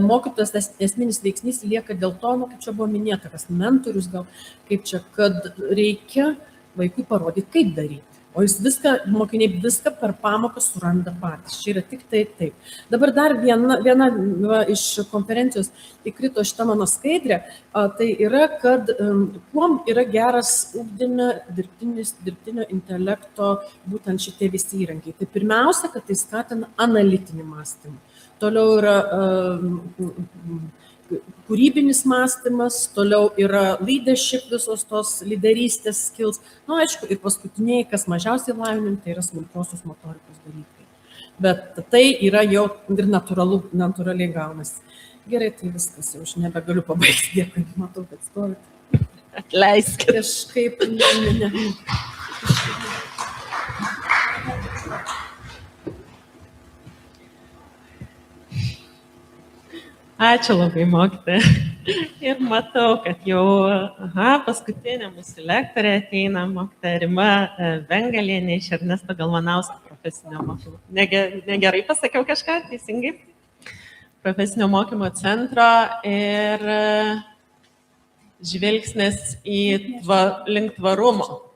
mokytojas esminis veiksnys lieka dėl to, kaip čia buvo minėta, kas mentorius gal, kaip čia, kad reikia vaikui parodyti, kaip daryti. O mokiniai viską per pamoką suranda patys. Čia yra tik tai taip. Dabar dar viena iš konferencijos įkrito šitą mano skaidrę, tai yra, kad kuom yra geras dirbtinio intelekto būtent šitie visi įrankiai. Tai pirmiausia, kad tai skatina analitinį mąstymą. Toliau yra kūrybinis mąstymas, toliau yra leadership, visos tos lyderystės skills. Aišku, ir paskutiniai, kas mažiausiai lavinami, tai yra smulkiosios motorikos dalykai. Bet tai yra jau ir natūraliai gaunasi. Gerai, tai viskas, jau aš nebegaliu pabaigti. Dėkui, matau, kad stovite. Atleiskit. Kažkaip, Ačiū labai, mokytoja. Ir matau, kad jau paskutinė mūsų lektorė ateina, mokytoja Rima Vengalienė iš Ernesto Galvanausko profesinio mokymo. Negerai pasakiau kažką, teisingai? Profesinio mokymo centro ir žvilgsnis link tvarumo.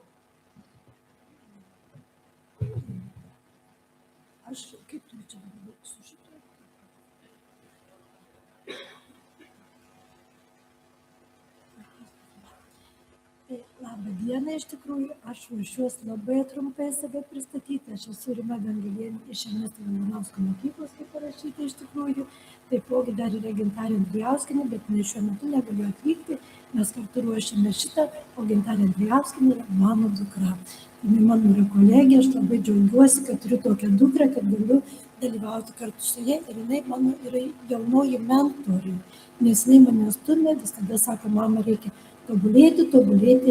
Labą dieną. diena, iš tikrųjų, aš ruošiuos labai trumpai save pristatyti. Aš esu Rima Dangelienė iš Ernesto Galvanausko mokyklos, kaip parašyta iš tikrųjų. Taipogi dar yra Gintarė Andrijauskienė, bet jinai šiuo metu negaliu atvykti. Mes kartu ruošiame šitą, o Gintarė Andrijauskienė yra mano dukra. Jinai mano yra kolegė, aš labai džiaugiuosi, kad turiu tokią dukrą, kad galiu dalyvauti kartu su ja ir jinai mano yra jaunoji mentorė. Nes jinai mane stumia, visada sako, mama, reikia tobulėti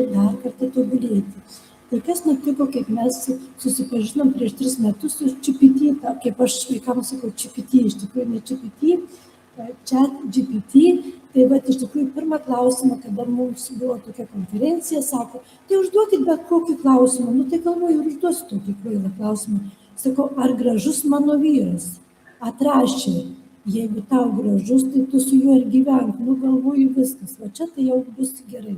ir dar kartą tobulėti. Tai kas nutiko, kaip mes susipažinom prieš 3 metus su GPT, kaip aš vaikams sakau, GPT, iš tikrųjų ne GPT, ChatGPT. Tai va, iš tikrųjų, pirmą klausimą, kada mums buvo tokia konferencija, sako, tai užduokit bet kokį klausimą. Nu, tai galvoju, ir užduosiu tokį kvailą klausimą. Sakau, ar gražus mano vyras? Atrašė. Jeigu tau gražus, tai tu su juo ir gyvenk. Nu, galvoju, viskas. Va čia tai jau bus gerai.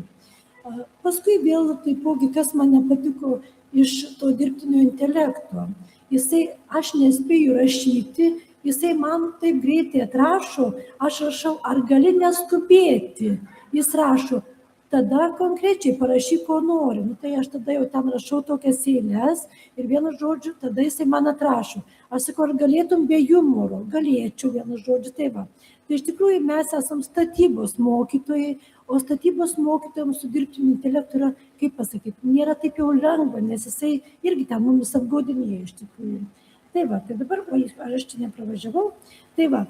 Paskui vėl taipogi, kas man nepatiko iš to dirbtinio intelekto. Aš nespėju rašyti, jisai man taip greitai atrašo, aš rašau, ar gali neskubėti. Jis rašo, tada konkrečiai parašyk, ko nori. Nu, tai aš tada jau ten rašau tokias eilės ir vienu žodžiu, tada jisai man atrašo. Aš sakau, ar galėtum be humoro? Galėčiau, vienu žodžiu, tai va. Tai iš tikrųjų mes esam statybos mokytojai, o statybos mokytojams su dirbtiniu intelektu yra, kaip pasakyti, nėra taip jau lengva, nes jisai irgi ten mumis apgaudinėja iš tikrųjų. Tai va, tai dabar, aš čia nepravažiavau, tai va.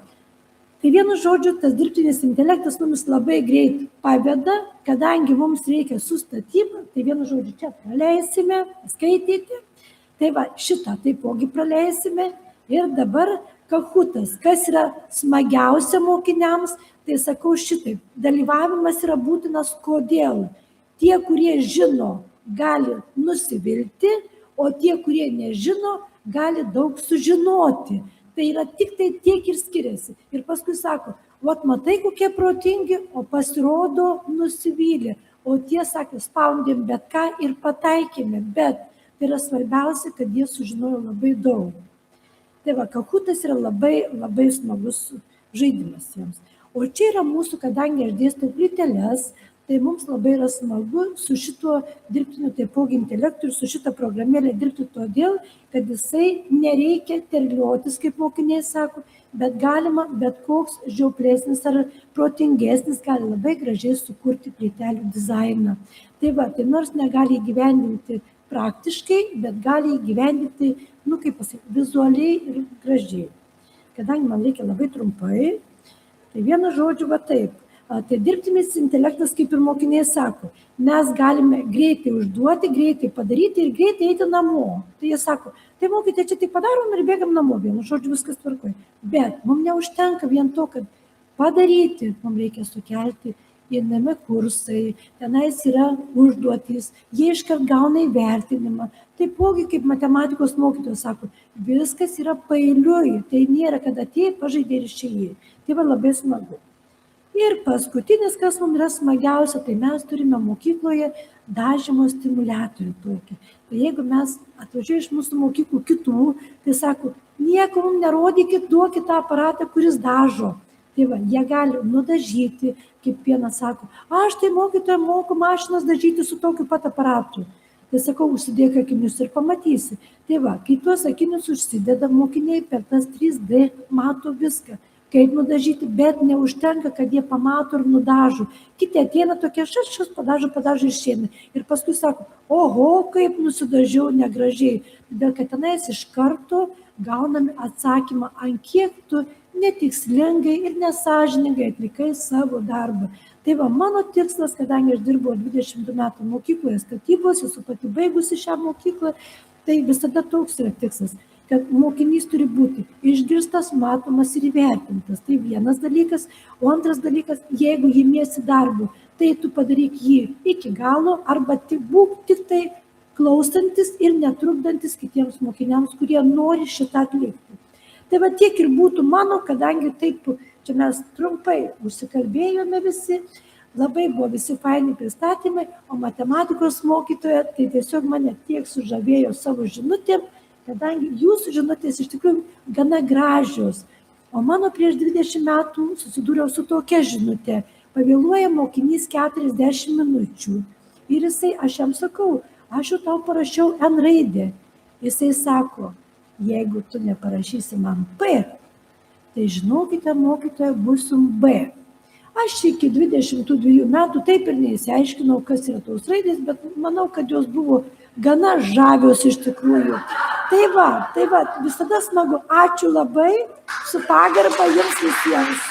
Tai vienu žodžiu, tas dirbtinis intelektas mums labai greit paveda, kadangi mums reikia su statyba, tai vienu žodžiu čia praleisime, skaityti, tai va, šitą taipogi praleisime ir dabar Kahutas, kas yra smagiausia mokiniams, tai sakau šitaip, dalyvavimas yra būtinas kodėl. Tie, kurie žino, gali nusivilti, o tie, kurie nežino, gali daug sužinoti. Tai yra tik tai tiek ir skiriasi. Ir paskui sako, vat matai, kokie protingi, o pasirodo nusivylė. O tie sakė, spaudėm bet ką ir pataikėme, bet tai yra svarbiausia, kad jie sužinojo labai daug. Tai va, Kahutas yra labai, labai smagus žaidimas jiems. O čia yra mūsų, kadangi aš dėstau plyteles, tai mums labai yra smagu su šituo dirbtiniu taipogi intelektu ir su šitą programėlę dirbti todėl, kad jisai nereikia terliotis, kaip mokiniai sako, bet galima bet koks žiauplesnis ar protingesnis gali labai gražiai sukurti plytelių dizainą. Tai va, tai nors negali įgyvendinti praktiškai, bet gali įgyvendinti, kaip pasakyti, vizualiai ir gražiai. Kadangi man reikia labai trumpai, tai vienu žodžiu va taip. Tai dirbtinis intelektas, kaip ir mokiniai sako, mes galime greitai užduoti, greitai padaryti ir greitai eiti namo. Tai jie sako, tai mokytojai čia tik padarom ir bėgam namo, vienu žodžiu viskas tvarkoja. Bet mums neužtenka vien to, kad padaryti, mums reikia sukelti einami kursai, tenais yra užduotys, jie iškart gauna įvertinimą. Taipogi, kaip matematikos mokytojas sako, viskas yra paeiliui, tai nėra, kad atėjai, pažaidė ir išėjai. Tai va labai smagu. Ir paskutinis, kas mums yra smagiausia, tai mes turime mokykloje dažymo stimuliatorių tokį. Tai jeigu mes atvažiuoja iš mūsų mokyklų kitų, tai sako, nieko mums nerodykit, duokit tą aparatą, kuris dažo. Tai va, jie gali nudažyti, kaip vienas sako, aš tai mokytoja moku mašinas dažyti su tokiu pat aparatu. Tai sakau, užsidėk akinius ir pamatysi. Tai va, kai tuos akinius užsideda, mokiniai per tas 3D mato viską, kaip nudažyti, bet neužtenka, kad jie pamato ir nudažo. Kiti ateina tokie, šas padažo ir išeina. Ir paskui sako, oho, kaip nusidažiau negražiai. Todėl, kad tenais iš karto gauname atsakymą, ant kiek tu netikslingai ir nesąžiningai atlikai savo darbą. Tai va, mano tikslas, kadangi aš dirbau 22 metų mokykloje statybos, esu pati baigusi šią mokyklą, tai visada toks yra tikslas, kad mokinys turi būti išgirstas, matomas ir įvertintas. Tai vienas dalykas, o antras dalykas, jeigu imiesi darbu, tai tu padaryk jį iki galo arba būk tik tai klausantis ir netrukdantis kitiems mokiniams, kurie nori šitą atlikti. Tai va tiek ir būtų mano, kadangi taip, čia mes trumpai užsikalbėjome visi, labai buvo visi faini pristatymai, o matematikos mokytoja tai tiesiog mane tiek sužavėjo savo žinutėm, kadangi jūsų žinutės iš tikrųjų gana gražios. O mano prieš 20 metų susidūriau su tokia žinutė, pavėluoja mokinys 40 minučių. Ir jisai, aš jam sakau, aš jau tau parašiau N raidę. Jisai sako, jeigu tu neparašysi man P, tai žinokite, mokytoja, būsim B. Aš iki 22 metų taip ir neįsiaiškinau, kas yra tos raidės, bet manau, kad jos buvo gana žavios iš tikrųjų. Tai va, visada smagu. Ačiū labai, su pagarba jums visiems.